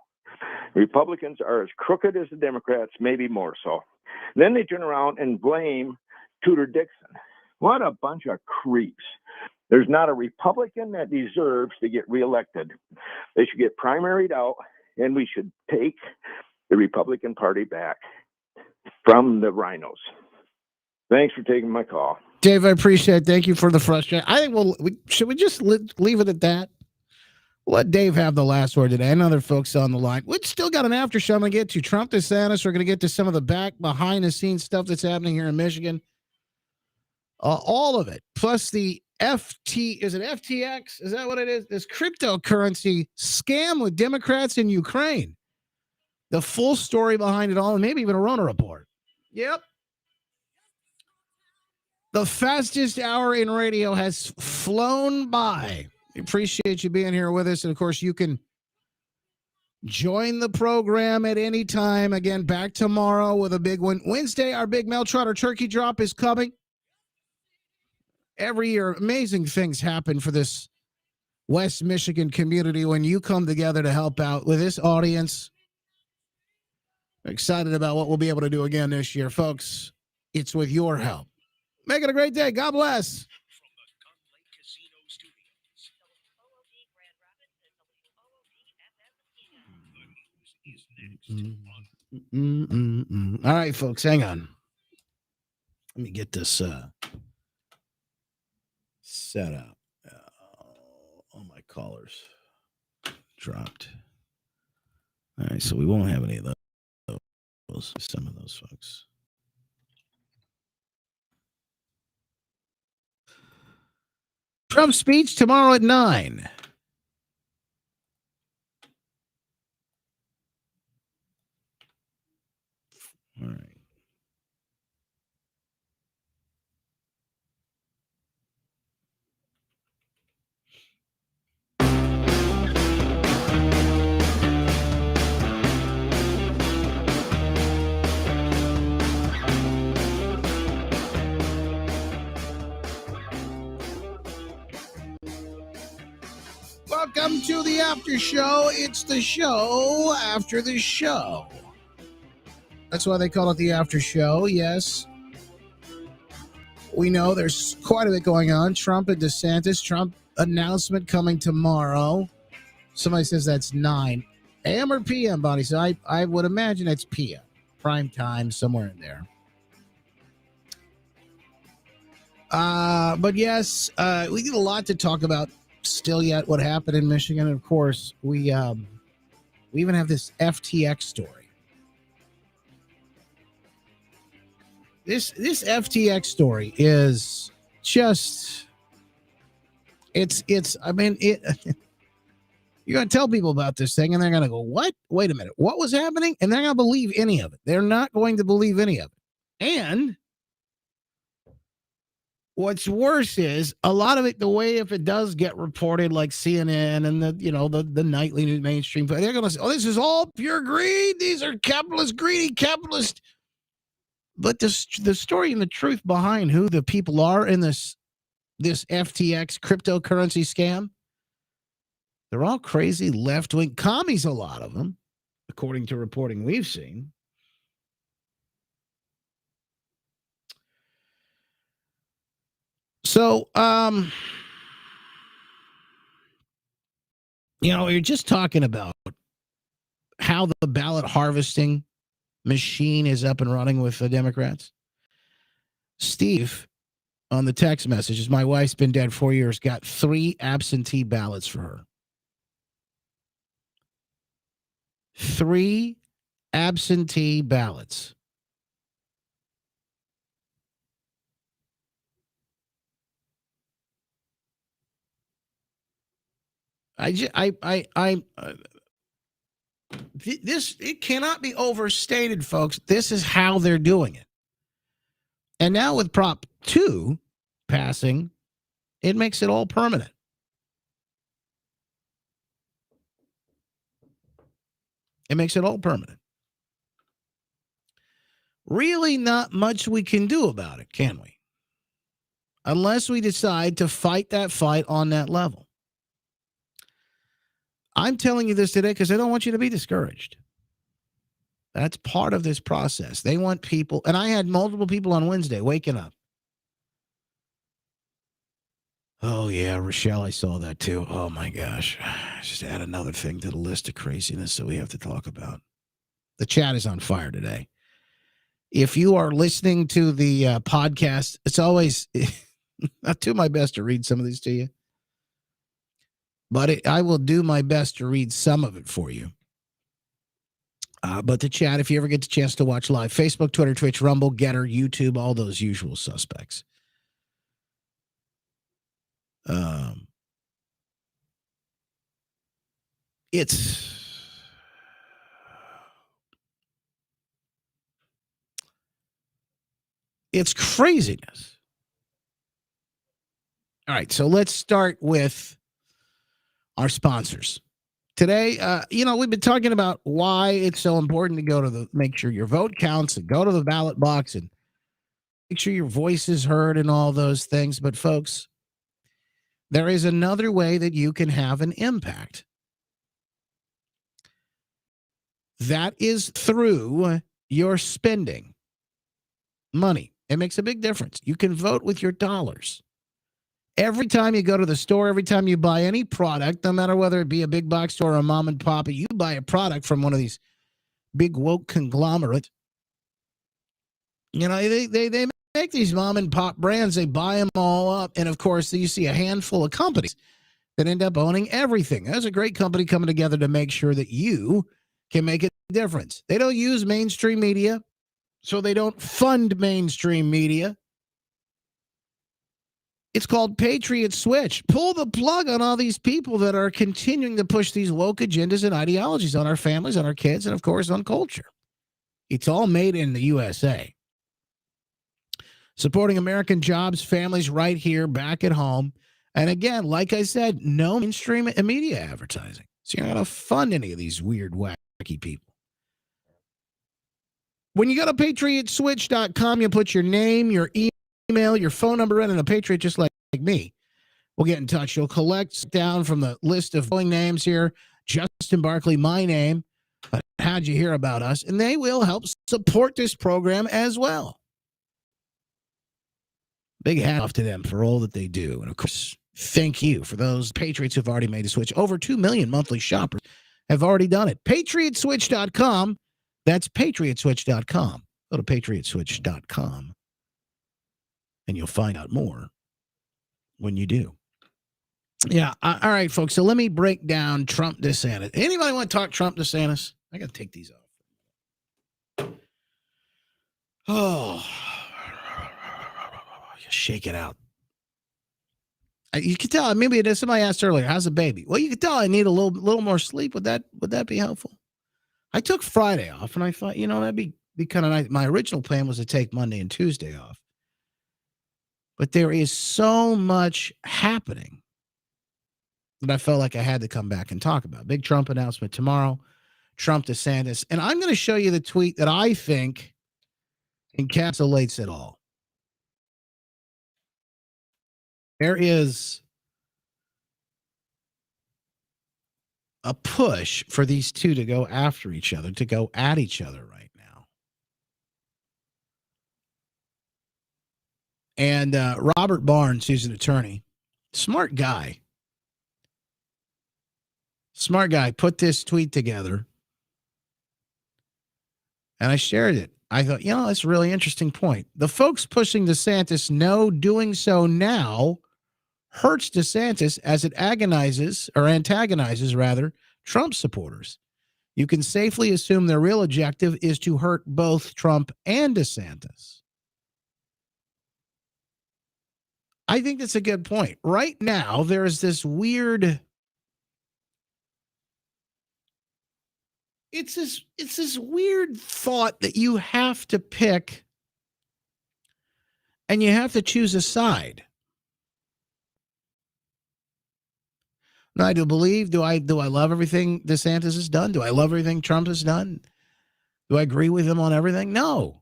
Republicans are as crooked as the Democrats, maybe more so. Then they turn around and blame Tudor Dixon. What a bunch of creeps. There's not a Republican that deserves to get reelected. They should get primaried out, and we should take the Republican Party back from the rhinos. Thanks for taking my call. Dave, I appreciate it. Thank you for the frustration. I think should we just leave it at that? We'll let Dave have the last word today and other folks on the line. We've still got an after show I'm going to get to. Trump, DeSantis, we're going to get to some of the behind-the-scenes stuff that's happening here in Michigan. All of it. Plus the is it FTX? Is that what it is? This cryptocurrency scam with Democrats in Ukraine. The full story behind it all, and maybe even a Rona report. Yep. The fastest hour in radio has flown by. We appreciate you being here with us. And, of course, you can join the program at any time. Again, back tomorrow with a big one. Wednesday, our big Mel Trotter turkey drop is coming. Every year, amazing things happen for this West Michigan community when you come together to help out with this audience. Excited about what we'll be able to do again this year, folks. It's with your help. Make it a great day. God bless. All right, folks, hang on. Let me get this set up. All my callers dropped. All right, so we won't have any of those. Some of those folks. Trump speech tomorrow at 9. All right. Welcome to the after show. It's the show after the show. That's why they call it the after show. Yes. We know there's quite a bit going on. Trump and DeSantis. Trump announcement coming tomorrow. Somebody says that's 9 a.m. or p.m., Bonnie. So I would imagine it's p.m. Prime time, somewhere in there. But yes, we get a lot to talk about still yet. What happened in Michigan, and of course, we even have this FTX story. This FTX story is just it's I mean it. You're going to tell people about this thing, and they're going to go, "What? Wait a minute, what was happening?" And they're going to believe any of it. They're not going to believe any of it. And what's worse is a lot of it, the way if it does get reported like CNN and the nightly news mainstream, they're going to say, "Oh, this is all pure greed. These are greedy capitalist." But the story and the truth behind who the people are in this FTX cryptocurrency scam, they're all crazy left-wing commies, a lot of them, according to reporting we've seen. So, you're just talking about how the ballot harvesting machine is up and running with the Democrats. Steve, on the text messages, my wife's been dead 4 years, got 3 absentee ballots for her. 3 absentee ballots. This, it cannot be overstated, folks. This is how they're doing it. And now with Prop 2 passing, it makes it all permanent. It makes it all permanent. Really not much we can do about it, can we? Unless we decide to fight that fight on that level. I'm telling you this today because I don't want you to be discouraged. That's part of this process. They want people, and I had multiple people on Wednesday waking up. Oh, yeah, Rochelle, I saw that too. Oh, my gosh. Just add another thing to the list of craziness that we have to talk about. The chat is on fire today. If you are listening to the podcast, it's always, I do my best to read some of these to you. But I will do my best to read some of it for you. But the chat, if you ever get the chance to watch live, Facebook, Twitter, Twitch, Rumble, Getter, YouTube, all those usual suspects. It's craziness. All right, so let's start with our sponsors. Today, we've been talking about why it's so important to go to make sure your vote counts and go to the ballot box and make sure your voice is heard and all those things. But folks, There is another way that you can have an impact. That is through your spending money. It makes a big difference. You can vote with your dollars. Every time you go to the store, every time you buy any product, no matter whether it be a big box store or a mom and pop, you buy a product from one of these big woke conglomerates. You know, they make these mom and pop brands. They buy them all up. And, of course, you see a handful of companies that end up owning everything. There's a great company coming together to make sure that you can make a difference. They don't use mainstream media, so they don't fund mainstream media. It's called Patriot Switch. Pull the plug on all these people that are continuing to push these woke agendas and ideologies on our families, on our kids, and, of course, on culture. It's all made in the USA. Supporting American jobs, families right here, back at home. And again, like I said, no mainstream media advertising. So you're not going to fund any of these weird, wacky people. When you go to patriotswitch.com, you put your name, your email, your phone number in, and a patriot just like me will get in touch. You'll collect down from the list of following names here, Justin Barkley, my name. How'd you hear about us? And they will help support this program as well. Big hat off to them for all that they do. And, of course, thank you for those Patriots who've already made the switch. Over 2 million monthly shoppers have already done it. Patriotswitch.com. That's patriotswitch.com. Go to patriotswitch.com, and you'll find out more when you do. Yeah, all right, folks. So let me break down Trump DeSantis. Anybody want to talk Trump DeSantis? I got to take these off. Oh, shake it out. You can tell. Maybe somebody asked earlier, "How's the baby?" Well, you can tell I need a little more sleep. Would that be helpful? I took Friday off, and I thought, that'd be kind of nice. My original plan was to take Monday and Tuesday off, but there is so much happening that I felt like I had to come back and talk about. Big Trump announcement tomorrow. Trump DeSantis, and I'm going to show you the tweet that I think encapsulates it all. There is a push for these two to go after each other, to go at each other right now. And Robert Barnes, who's an attorney, smart guy, put this tweet together. And I shared it. I thought, that's a really interesting point. The folks pushing DeSantis know doing so now hurts DeSantis as it antagonizes Trump supporters. You can safely assume their real objective is to hurt both Trump and DeSantis. I think that's a good point. Right now, there is this weird... It's this weird thought that you have to pick and you have to choose a side. Now, do I love everything DeSantis has done? Do I love everything Trump has done? Do I agree with him on everything? No.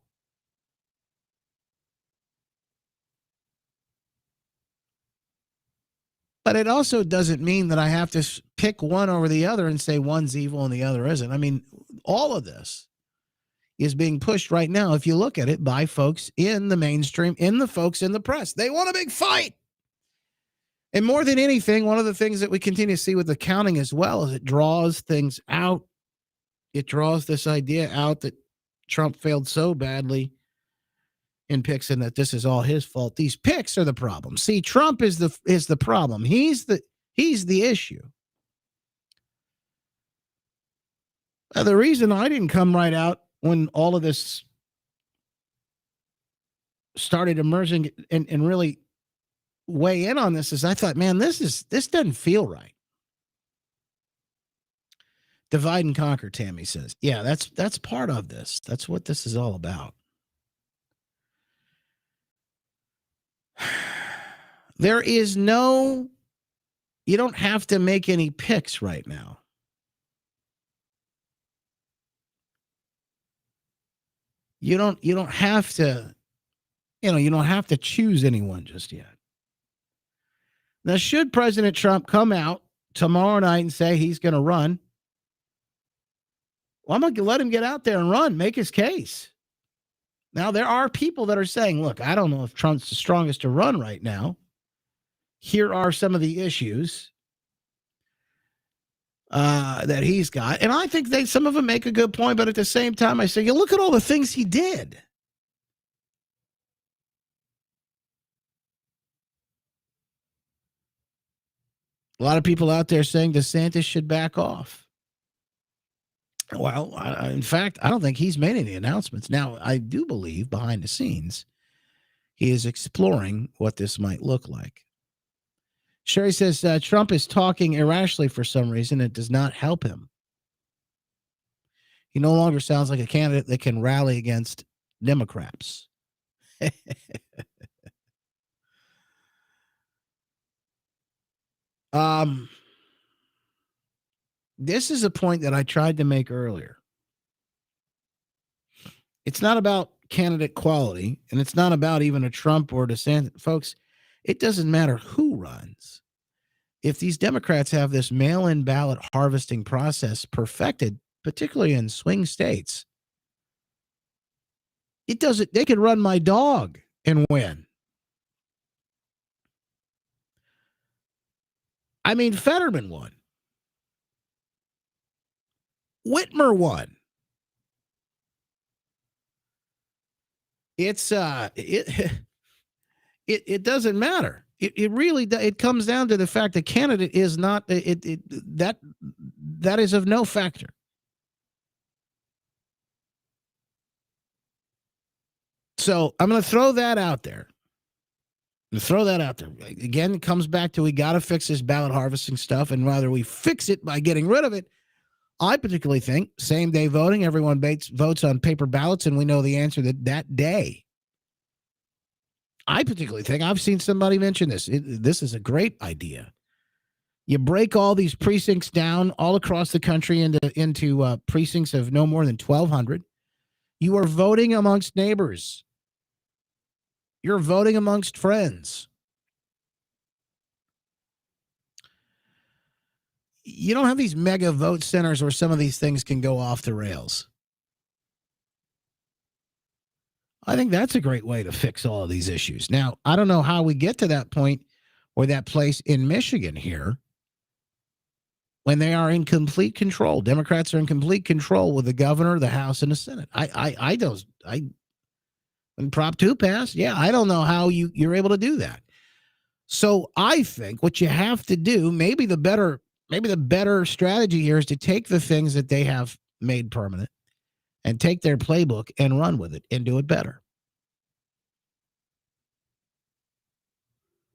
But it also doesn't mean that I have to pick one over the other and say one's evil and the other isn't. I mean, all of this is being pushed right now, if you look at it, by folks in the mainstream, in the folks in the press. They want a big fight. And more than anything, one of the things that we continue to see with the counting as well is it draws things out. It draws this idea out that Trump failed so badly in picks and that this is all his fault. These picks are the problem. See, Trump is the problem. He's the issue. The reason I didn't come right out when all of this started emerging and really weigh in on this is I thought, man, this doesn't feel right. Divide and conquer, Tammy says. Yeah, that's part of this. That's what this is all about. You don't have to make any picks right now. You don't have to, you don't have to choose anyone just yet. Now, should President Trump come out tomorrow night and say he's going to run, well, I'm going to let him get out there and run, make his case. Now, there are people that are saying, look, I don't know if Trump's the strongest to run right now. Here are some of the issues that he's got. And I think some of them make a good point, but at the same time, I say, you look at all the things he did. A lot of people out there saying DeSantis should back off. Well, in fact, I don't think he's made any announcements. Now, I do believe behind the scenes, he is exploring what this might look like. Sherry says Trump is talking irrationally for some reason. It does not help him. He no longer sounds like a candidate that can rally against Democrats. This is a point that I tried to make earlier. It's not about candidate quality, and it's not about even a Trump or DeSantis. Folks, it doesn't matter who runs. If these Democrats have this mail-in ballot harvesting process perfected, particularly in swing states, they could run my dog and win. I mean, Fetterman won. Whitmer won. It doesn't matter. It really it comes down to the fact that candidate is not that is of no factor. So I'm going to throw that out there. Again, it comes back to we got to fix this ballot harvesting stuff, and rather we fix it by getting rid of it. I particularly think same-day voting, everyone votes on paper ballots, and we know the answer that day. I particularly think, I've seen somebody mention this. This is a great idea. You break all these precincts down all across the country into precincts of no more than 1,200. You are voting amongst neighbors. You're voting amongst friends. You don't have these mega vote centers where some of these things can go off the rails. I think that's a great way to fix all of these issues. Now, I don't know how we get to that point or that place in Michigan here when they are in complete control. Democrats are in complete control with the governor, the House, and the Senate. When Prop 2 passed, I don't know how you're able to do that. So I think what you have to do, maybe the better strategy here is to take the things that they have made permanent and take their playbook and run with it and do it better.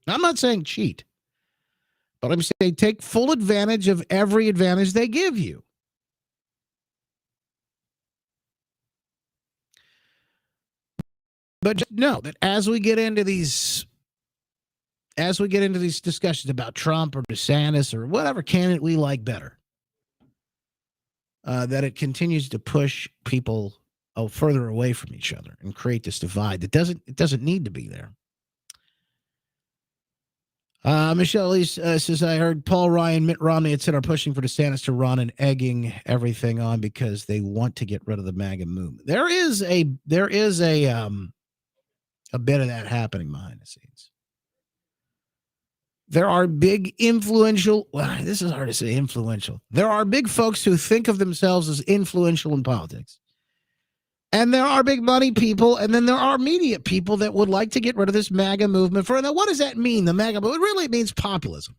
I'm not saying cheat, but I'm saying take full advantage of every advantage they give you. But just know that as we get into these discussions about Trump or DeSantis or whatever candidate we like better, that it continues to push people further away from each other and create this divide that doesn't need to be there. Michelle Elise says, I heard Paul Ryan, Mitt Romney, et cetera, pushing for DeSantis to run and egging everything on because they want to get rid of the MAGA movement. There is a bit of that happening behind the scenes. There are big influential, this is hard to say, influential. There are big folks who think of themselves as influential in politics. And there are big money people, and then there are media people that would like to get rid of this MAGA movement. Now, what does that mean, the MAGA movement? It really means populism.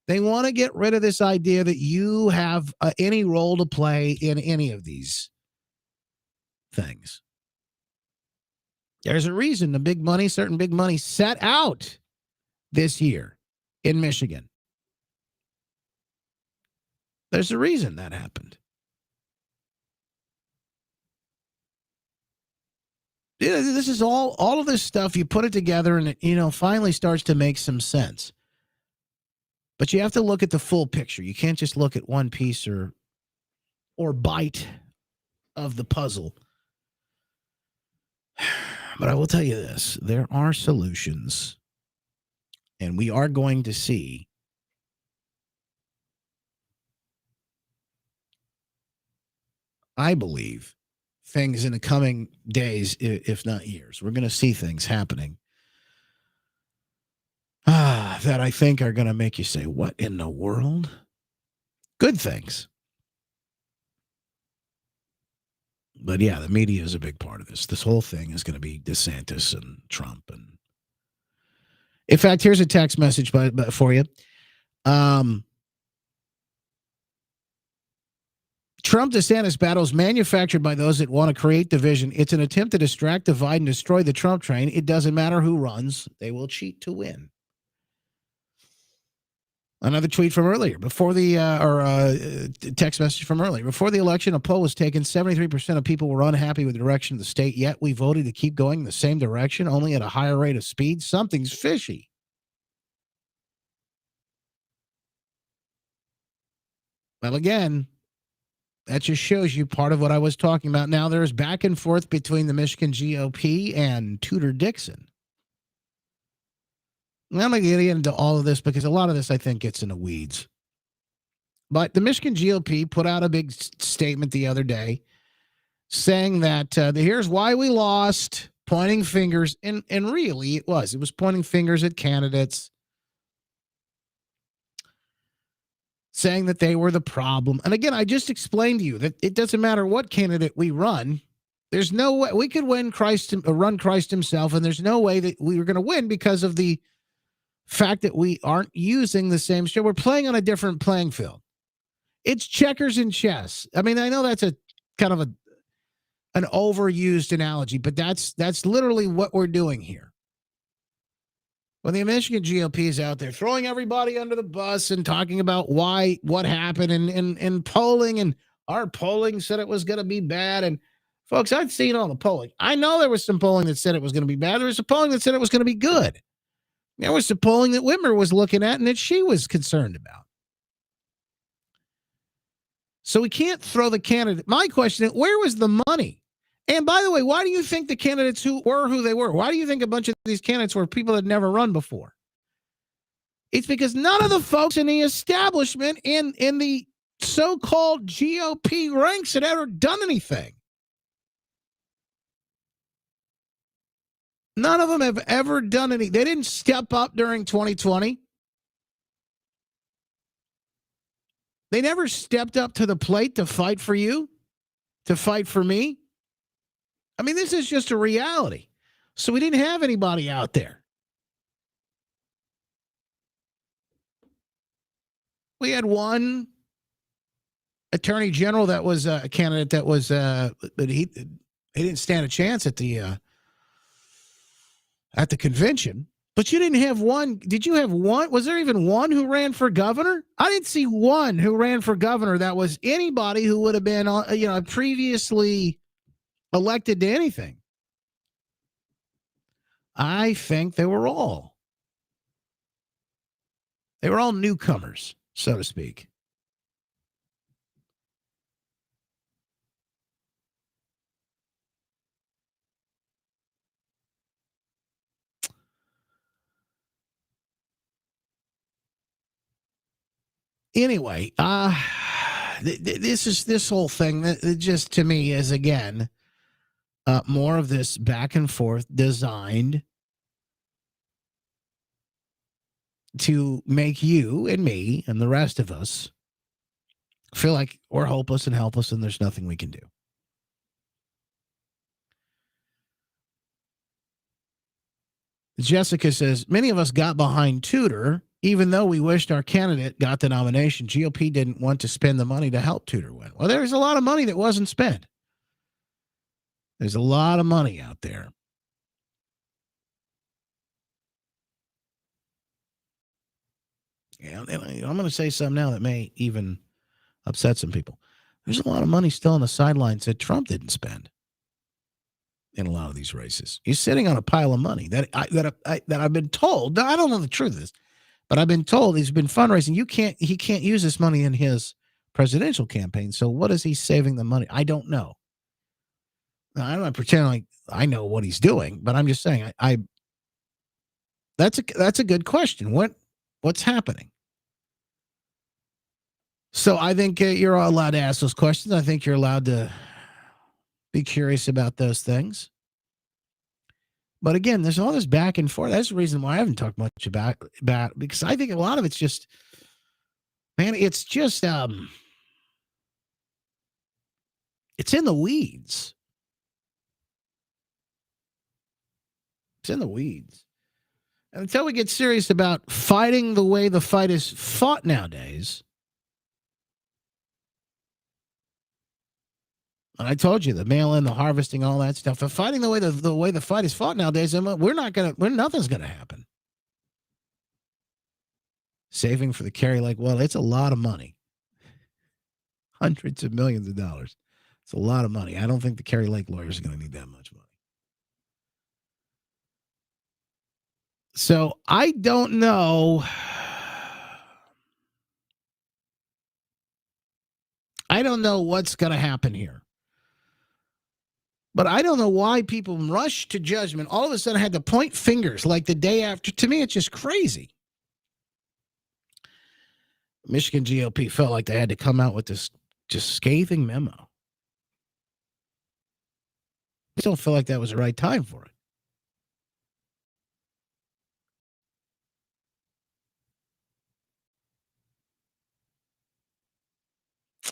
They want to get rid of this idea that you have any role to play in any of these things. There's a reason certain big money sat out this year in Michigan. There's a reason that happened. This is all of this stuff. You put it together and it, finally starts to make some sense. But you have to look at the full picture. You can't just look at one piece or bite of the puzzle. But I will tell you this. There are solutions And we are going to see I believe things in the coming days, if not years. We're going to see things happening that I think are going to make you say, what in the world? Good things. But yeah, the media is a big part of this. This whole thing is going to be DeSantis and Trump. And in fact, here's a text message for you. Trump-DeSantis battle is manufactured by those that want to create division. It's an attempt to distract, divide, and destroy the Trump train. It doesn't matter who runs. They will cheat to win. Another tweet from earlier. Before the text message from earlier. Before the election, a poll was taken. 73% of people were unhappy with the direction of the state, yet we voted to keep going in the same direction, only at a higher rate of speed. Something's fishy. Well, again, that just shows you part of what I was talking about. Now, there's back and forth between the Michigan GOP and Tudor Dixon. I'm going to get into all of this because a lot of this, I think, gets in the weeds. But the Michigan GOP put out a big statement the other day saying that here's why we lost, pointing fingers. And really, it was pointing fingers at candidates, saying that they were the problem. And again, I just explained to you that it doesn't matter what candidate we run. There's no way we could run Christ himself, and there's no way that we were going to win because of the fact that we aren't using the same show. We're playing on a different playing field. It's checkers and chess. I mean, I know that's a kind of an overused analogy, but that's literally what we're doing here. When the Michigan GOP is out there throwing everybody under the bus and talking about what happened and polling, and our polling said it was going to be bad. And folks, I've seen all the polling. I know there was some polling that said it was going to be bad. There was some polling that said it was going to be good. There was some polling that Whitmer was looking at and that she was concerned about. So we can't throw the candidate. My question is, where was the money? And by the way, why do you think the candidates who they were? Why do you think a bunch of these candidates were people that had never run before? It's because none of the folks in the establishment in the so-called GOP ranks had ever done anything. None of them have ever done any. They didn't step up during 2020. They never stepped up to the plate to fight for you, to fight for me. I mean, this is just a reality. So we didn't have anybody out there. We had one attorney general that was a candidate that was, but he didn't stand a chance at the convention. But you didn't have one. Did you have one? Was there even one who ran for governor? I didn't see one who ran for governor that was anybody who would have been, previously elected to anything. I think they were all newcomers, so to speak. Anyway, this whole thing that just to me is again more of this back and forth designed to make you and me and the rest of us feel like we're hopeless and helpless and there's nothing we can do. Jessica says, many of us got behind Tudor, even though we wished our candidate got the nomination. GOP didn't want to spend the money to help Tudor win. Well, there's a lot of money that wasn't spent. There's a lot of money out there. Yeah, I'm going to say something now that may even upset some people. There's a lot of money still on the sidelines that Trump didn't spend in a lot of these races. He's sitting on a pile of money that I've been told. I don't know the truth of this, but I've been told he's been fundraising. He can't use this money in his presidential campaign. So what is he saving the money? I don't know. I'm not pretending like I know what he's doing, but I'm just saying That's a good question. What's happening? So I think you're allowed to ask those questions. I think you're allowed to be curious about those things. But again, there's all this back and forth. That's the reason why I haven't talked much about because I think a lot of it's just, man, it's just it's in the weeds. It's in the weeds. And until we get serious about fighting the way the fight is fought nowadays, and I told you the mail-in, the harvesting, all that stuff. But fighting the way the fight is fought nowadays, nothing's gonna happen. Saving for the Kerry Lake, well, it's a lot of money. Hundreds of millions of dollars. It's a lot of money. I don't think the Kerry Lake lawyers are going to need that much money. So I don't know. I don't know what's going to happen here. But I don't know why people rush to judgment. All of a sudden had to point fingers like the day after. To me, it's just crazy. Michigan GOP felt like they had to come out with this just scathing memo. I don't feel like that was the right time for it.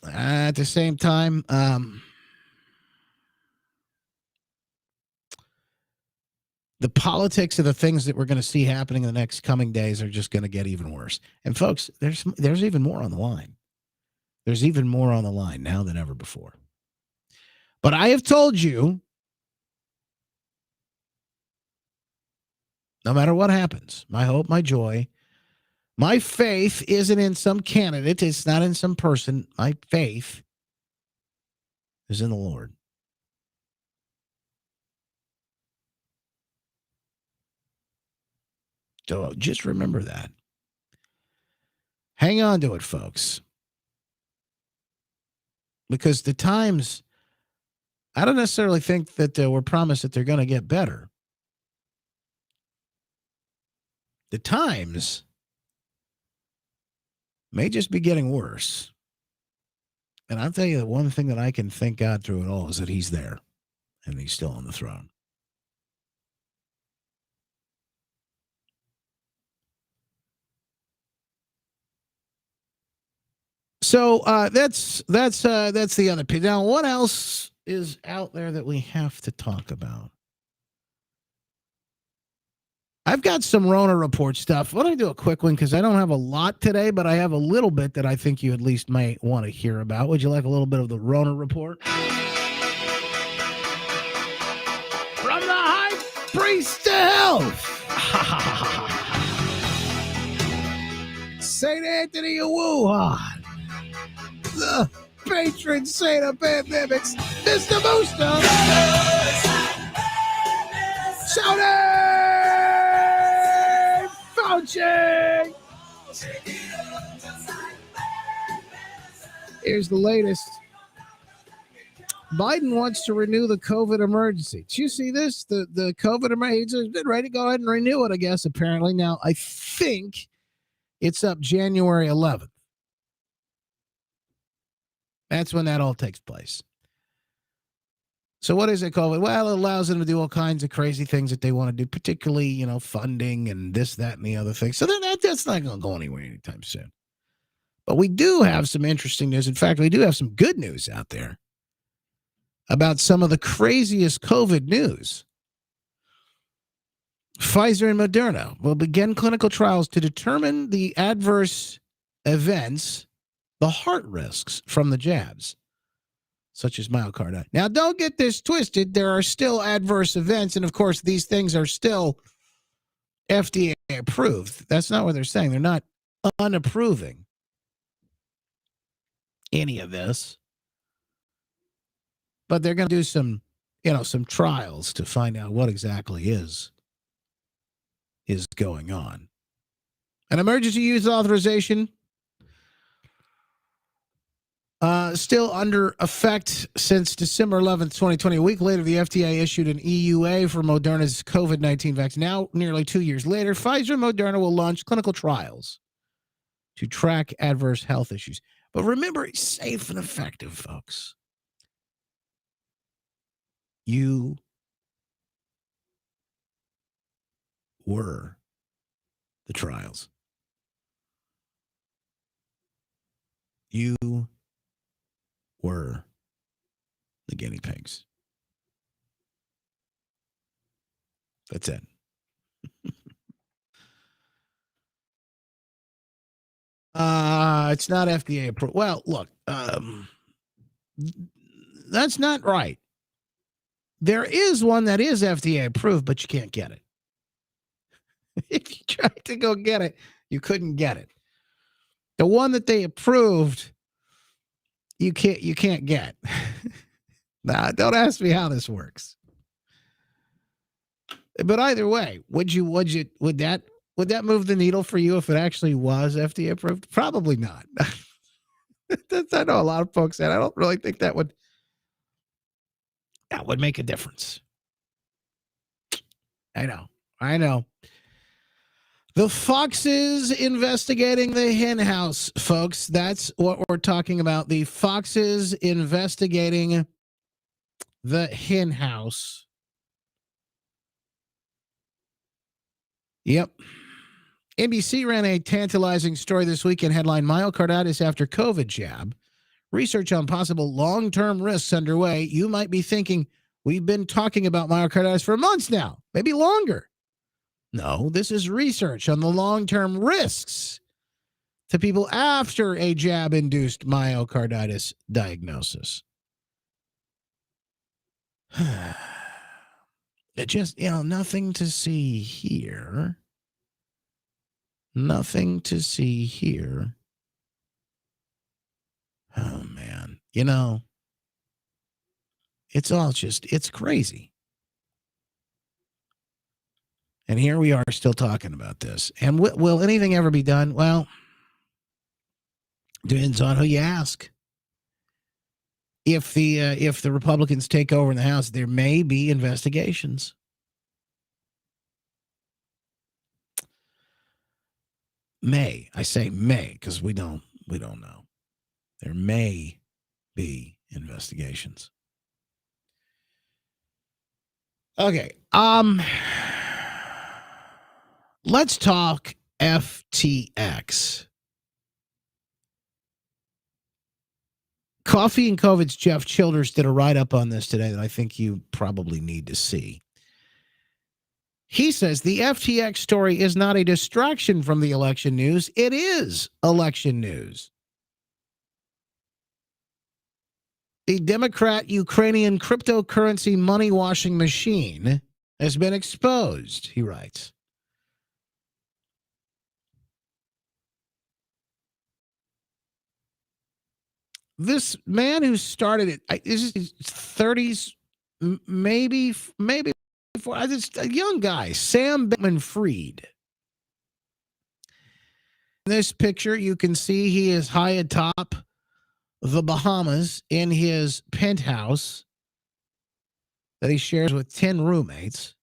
At the same time, the politics of the things that we're going to see happening in the next coming days are just going to get even worse. And folks, there's even more on the line. There's even more on the line now than ever before. But I have told you, no matter what happens, my hope, my joy, my faith isn't in some candidate. It's not in some person. My faith is in the Lord. So just remember that. Hang on to it, folks. Because the times, I don't necessarily think that we're promised that they're going to get better. The times may just be getting worse. And I'll tell you the one thing that I can thank God through it all is that he's there and he's still on the throne. So that's the other piece. Now, what else is out there that we have to talk about? I've got some Rona report stuff. Why don't I do a quick one because I don't have a lot today, but I have a little bit that I think you at least might want to hear about. Would you like a little bit of the Rona report? From the high priest to health. St. Anthony of Wuhan. The patron saint of pandemics, Mr. Booster. Shouting Fauci. Here's the latest. Biden wants to renew the COVID emergency. Did you see this? The COVID emergency has been ready to go ahead and renew it, I guess, apparently. Now, I think it's up January 11th. That's when that all takes place. So what is it called? Well, it allows them to do all kinds of crazy things that they want to do, particularly, funding and this, that, and the other thing. So that's not going to go anywhere anytime soon. But we do have some interesting news. In fact, we do have some good news out there about some of the craziest COVID news. Pfizer and Moderna will begin clinical trials to determine the adverse events, the heart risks from the jabs, such as myocarditis. Now, don't get this twisted. There are still adverse events, and of course, these things are still FDA approved. That's not what they're saying. They're not unapproving any of this, but they're going to do some trials to find out what exactly is going on. An emergency use authorization still under effect since December 11th, 2020. A week later, the FDA issued an EUA for Moderna's COVID-19 vaccine. Now, nearly 2 years later, Pfizer and Moderna will launch clinical trials to track adverse health issues. But remember, it's safe and effective, folks. You were the trials. You were the guinea pigs. That's it. It's not FDA approved. Well, look, that's not right. There is one that is FDA approved, but you can't get it. If you tried to go get it, you couldn't get it. The one that they approved, you can't get. Nah, don't ask me how this works. But either way, would that move the needle for you if it actually was FDA approved? Probably not. I know a lot of folks said I don't really think that would make a difference. I know. The Foxes investigating the hen house, folks. That's what we're talking about. The Foxes investigating the hen house. Yep. NBC ran a tantalizing story this weekend. Headline: Myocarditis after COVID jab. Research on possible long-term risks underway. You might be thinking, we've been talking about myocarditis for months now, maybe longer. No, this is research on the long-term risks to people after a jab-induced myocarditis diagnosis. It just, nothing to see here. Nothing to see here. Oh, man. It's crazy. And here we are still talking about this. And will anything ever be done? Well, depends on who you ask. If the Republicans take over in the House, there may be investigations. I say may, because we don't know. There may be investigations. Okay. Let's talk FTX. Coffee and COVID's Jeff Childers did a write-up on this today that I think you probably need to see. He says the FTX story is not a distraction from the election news. It is election news. The Democrat-Ukrainian cryptocurrency money-washing machine has been exposed, he writes. This man who started it, his 30s, maybe before, it's a young guy, Sam Bankman-Fried. In this picture, you can see he is high atop the Bahamas in his penthouse that he shares with 10 roommates.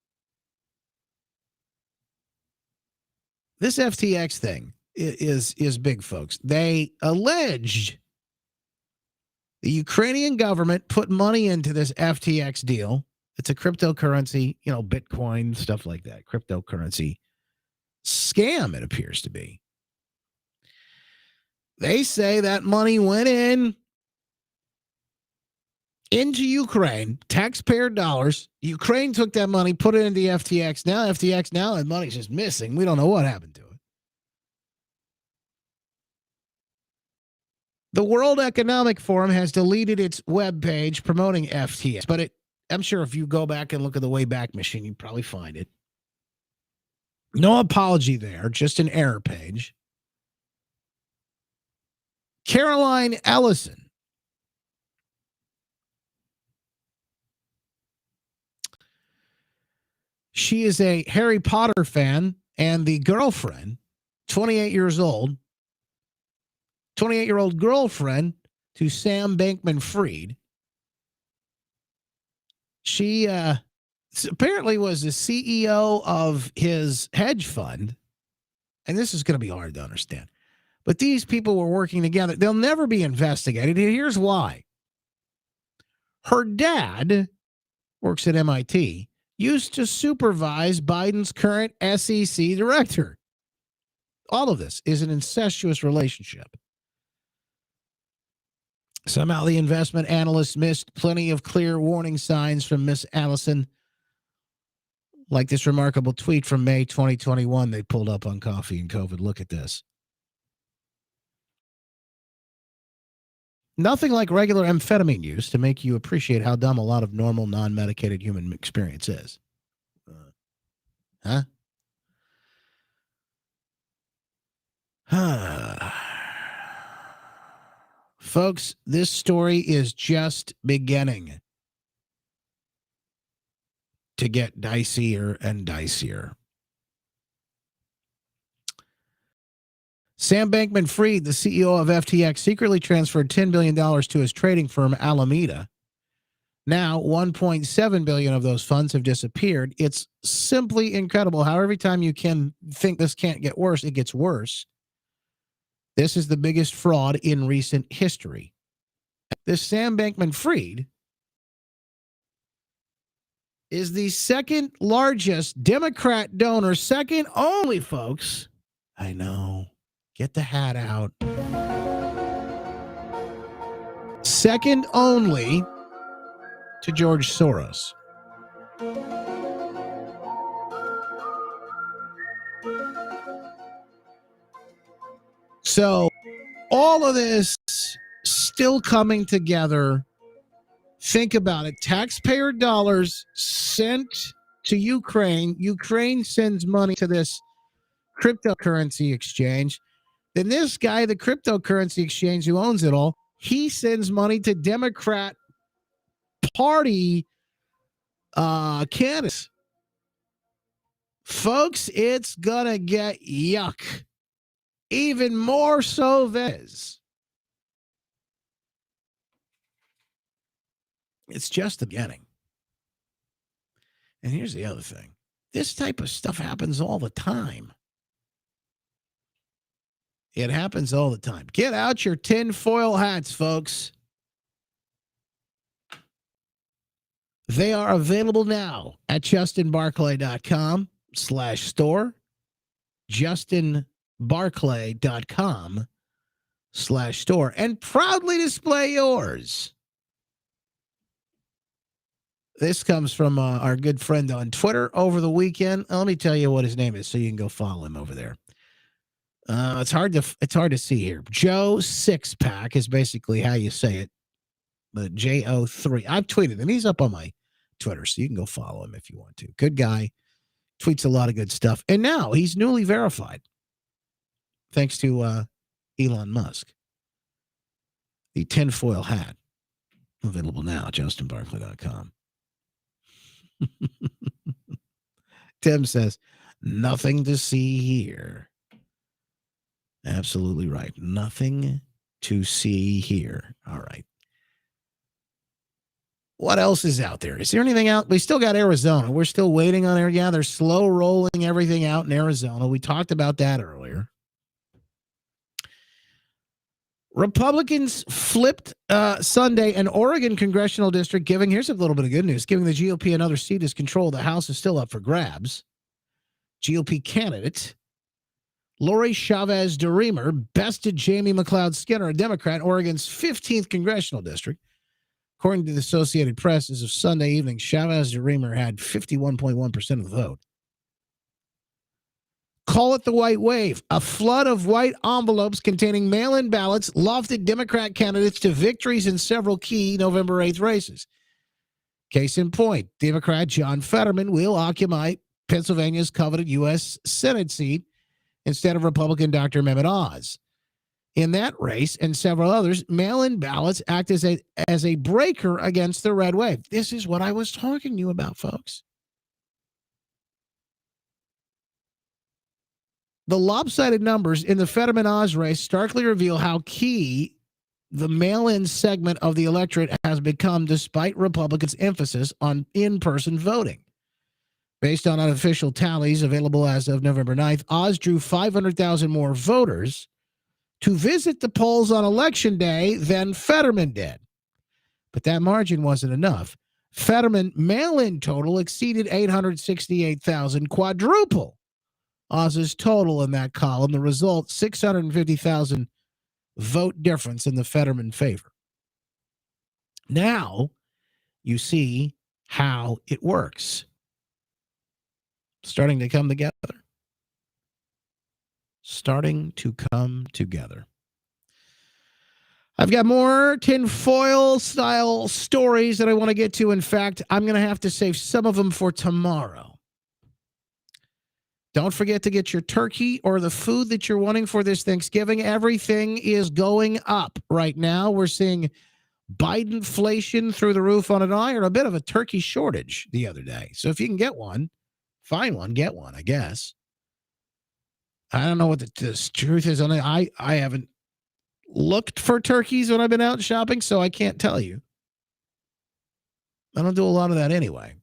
This FTX thing is big, folks. They alleged the Ukrainian government put money into this FTX deal. It's a cryptocurrency, Bitcoin, stuff like that. Cryptocurrency scam, it appears to be. They say that money went into Ukraine, taxpayer dollars. Ukraine took that money, put it into FTX. Now that money's just missing. We don't know what happened to it. The World Economic Forum has deleted its webpage promoting FTX, but I'm sure if you go back and look at the Wayback Machine, you'd probably find it. No apology there, just an error page. Caroline Ellison. She is a Harry Potter fan, and the girlfriend, 28 years old, 28-year-old girlfriend to Sam Bankman-Fried. She apparently was the CEO of his hedge fund. And this is going to be hard to understand. But these people were working together. They'll never be investigated. Here's why. Her dad works at MIT, used to supervise Biden's current SEC director. All of this is an incestuous relationship. Somehow the investment analysts missed plenty of clear warning signs from Miss Allison, like this remarkable tweet from May 2021 they pulled up on Coffee and COVID. Look at this. Nothing like regular amphetamine use to make you appreciate how dumb a lot of normal, non-medicated human experience is. Huh? Folks, this story is just beginning to get dicier and dicier. Sam Bankman-Fried, the CEO of FTX, secretly transferred $10 billion to his trading firm Alameda. Now, $1.7 billion of those funds have disappeared. It's simply incredible how every time you can think this can't get worse, it gets worse. This is the biggest fraud in recent history. This Sam Bankman-Fried is the second largest Democrat donor, second only, folks. I know. Get the hat out. Second only to George Soros. So all of this still coming together. Think about it. Taxpayer dollars sent to Ukraine. Ukraine sends money to this cryptocurrency exchange. Then this guy, the cryptocurrency exchange who owns it all, he sends money to Democrat Party candidates. Folks, it's going to get yuck. Even more so this. It's just the beginning. And here's the other thing. This type of stuff happens all the time. It happens all the time. Get out your tinfoil hats, folks. They are available now at justinbarclay.com/store. justinbarclay.com/store. And proudly display yours. This comes from our good friend on Twitter over the weekend. Let me tell you what his name is so you can go follow him over there. It's hard to see here. Joe Sixpack is basically how you say it. But JO3. I've tweeted him. He's up on my Twitter, so you can go follow him if you want to. Good guy. Tweets a lot of good stuff. And now he's newly verified. Thanks to Elon Musk. The tinfoil hat. Available now at justinbarclay.com. Tim says, nothing to see here. Absolutely right. Nothing to see here. All right. What else is out there? Is there anything out? We still got Arizona. We're still waiting on Arizona. Yeah, they're slow rolling everything out in Arizona. We talked about that earlier. Republicans flipped Sunday an Oregon congressional district, here's a little bit of good news, giving the GOP another seat as control of the House is still up for grabs. GOP candidate Lori Chavez DeRemer bested Jamie McLeod Skinner, a Democrat, Oregon's 15th congressional district. According to the Associated Press, as of Sunday evening, Chavez DeRemer had 51.1% of the vote. Call it the white wave. A flood of white envelopes containing mail-in ballots lofted Democrat candidates to victories in several key November 8th races. Case in point, Democrat John Fetterman will occupy Pennsylvania's coveted U.S. Senate seat instead of Republican Dr. Mehmet Oz. In that race and several others, mail-in ballots act as a breaker against the red wave. This is what I was talking to you about, folks. The lopsided numbers in the Fetterman-Oz race starkly reveal how key the mail-in segment of the electorate has become despite Republicans' emphasis on in-person voting. Based on unofficial tallies available as of November 9th, Oz drew 500,000 more voters to visit the polls on Election Day than Fetterman did. But that margin wasn't enough. Fetterman mail-in total exceeded 868,000, quadruple Oz's total in that column. The result, 650,000 vote difference in the Fetterman favor. Now you see how it works. Starting to come together. Starting to come together. I've got more tinfoil style stories that I want to get to. In fact, I'm going to have to save some of them for tomorrow. Don't forget to get your turkey or the food that you're wanting for this Thanksgiving. Everything is going up right now. We're seeing Bidenflation through the roof on an eye, or a bit of a turkey shortage the other day. So if you can get one, find one, get one, I guess. I don't know what the truth is on it. I haven't looked for turkeys when I've been out shopping, so I can't tell you. I don't do a lot of that anyway.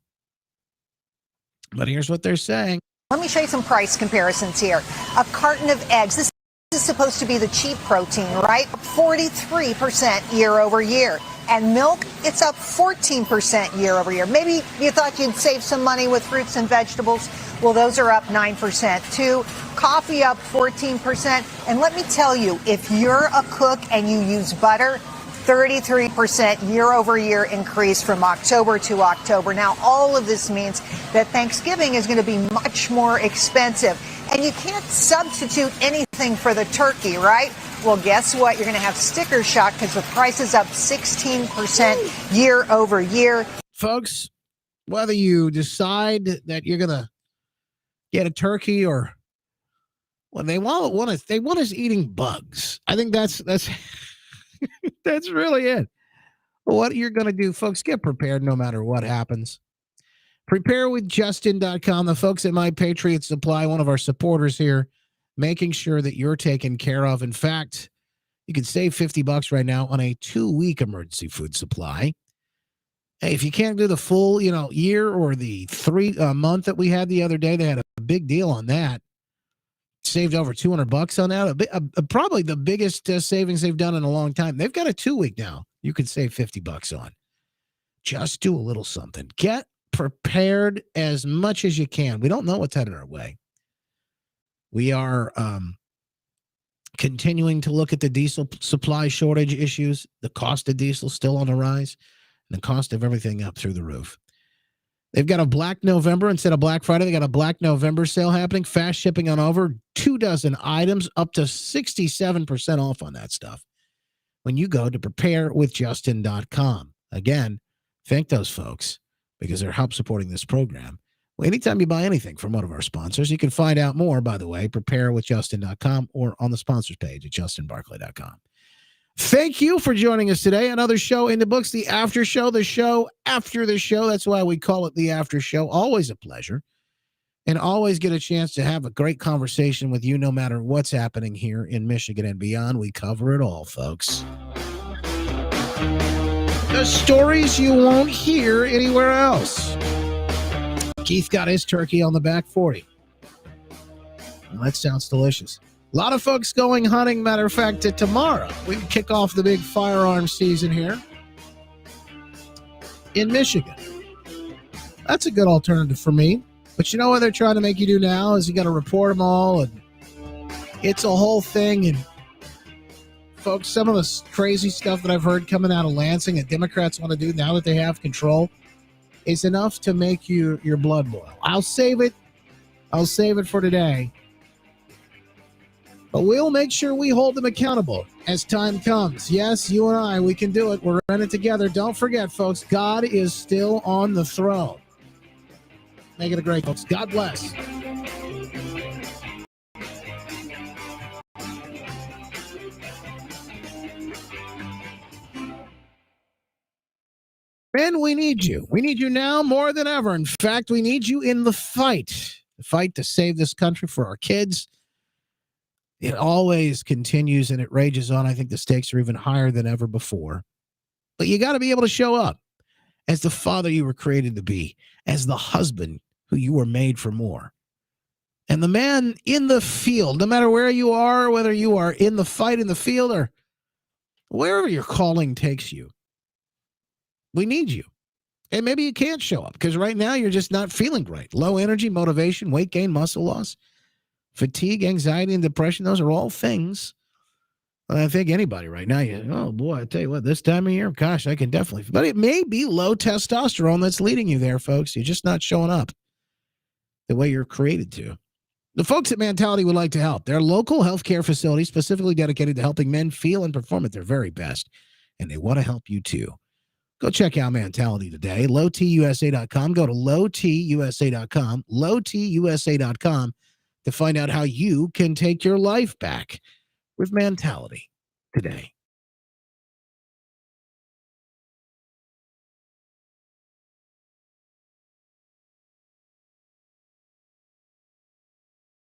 But here's what they're saying. Let me show you some price comparisons here. A carton of eggs. This is supposed to be the cheap protein, right? 43% year over year. And milk, it's up 14% year over year. Maybe you thought you'd save some money with fruits and vegetables. Well, those are up 9% too. Coffee up 14%. And let me tell you, if you're a cook and you use butter, 33% year over year increase from October to October. Now, all of this means that Thanksgiving is going to be much more expensive. And you can't substitute anything for the turkey, right? Well, guess what? You're going to have sticker shock because the price is up 16% year over year. Folks, whether you decide that you're going to get a turkey or well, they want us eating bugs. I think that's that's really it. What you're going to do, folks, get prepared no matter what happens. Preparewithjustin.com, the folks at My Patriots Supply, one of our supporters here, making sure that you're taken care of. In fact, you can save $50 right now on a 2-week emergency food supply. Hey, if you can't do the full, year or the 3 month that we had the other day, they had a big deal on that. Saved over $200 on that. Probably the biggest savings they've done in a long time. They've got a 2-week now. You can save $50 on. Just do a little something. Get prepared as much as you can. We don't know what's headed our way. We are continuing to look at the diesel supply shortage issues. The cost of diesel still on the rise, and the cost of everything up through the roof. They've got a Black November instead of Black Friday. They got a Black November sale happening. Fast shipping on over 24 items, up to 67% off on that stuff. When you go to preparewithjustin.com. Again, thank those folks because they're help supporting this program. Well, anytime you buy anything from one of our sponsors, you can find out more, by the way, preparewithjustin.com or on the sponsors page at justinbarclay.com. Thank you for joining us today. Another show in the books, the after show, the show after the show. That's why we call it the after show. Always a pleasure. And always get a chance to have a great conversation with you no matter what's happening here in Michigan and beyond. We cover it all, folks. The stories you won't hear anywhere else. Keith got his turkey on the back 40. Well, that sounds delicious. A lot of folks going hunting. Matter of fact, tomorrow we can kick off the big firearms season here in Michigan. That's a good alternative for me. But you know what they're trying to make you do now is you got to report them all, and it's a whole thing. And folks, some of the crazy stuff that I've heard coming out of Lansing that Democrats want to do now that they have control is enough to make your blood boil. I'll save it for today. But we'll make sure we hold them accountable as time comes. Yes, you and I, we can do it. We're in it together. Don't forget, folks, God is still on the throne. Make it a great, folks. God bless. Ben, we need you. We need you now more than ever. In fact, we need you in the fight to save this country for our kids. It always continues and it rages on. I think the stakes are even higher than ever before. But you got to be able to show up as the father you were created to be, as the husband who you were made for more. And the man in the field, no matter where you are, whether you are in the fight in the field or wherever your calling takes you, we need you. And maybe you can't show up because right now you're just not feeling great. Low energy, motivation, weight gain, muscle loss, fatigue, anxiety, and depression. Those are all things. I think anybody right now, oh boy, I tell you what, this time of year, gosh, I can definitely. But it may be low testosterone that's leading you there, folks. You're just not showing up the way you're created to. The folks at Mentality would like to help. They're local healthcare facilities specifically dedicated to helping men feel and perform at their very best. And they want to help you too. Go check out Mentality today. LowTUSA.com. Go to LowTUSA.com. LowTUSA.com to find out how you can take your life back with Mentality today.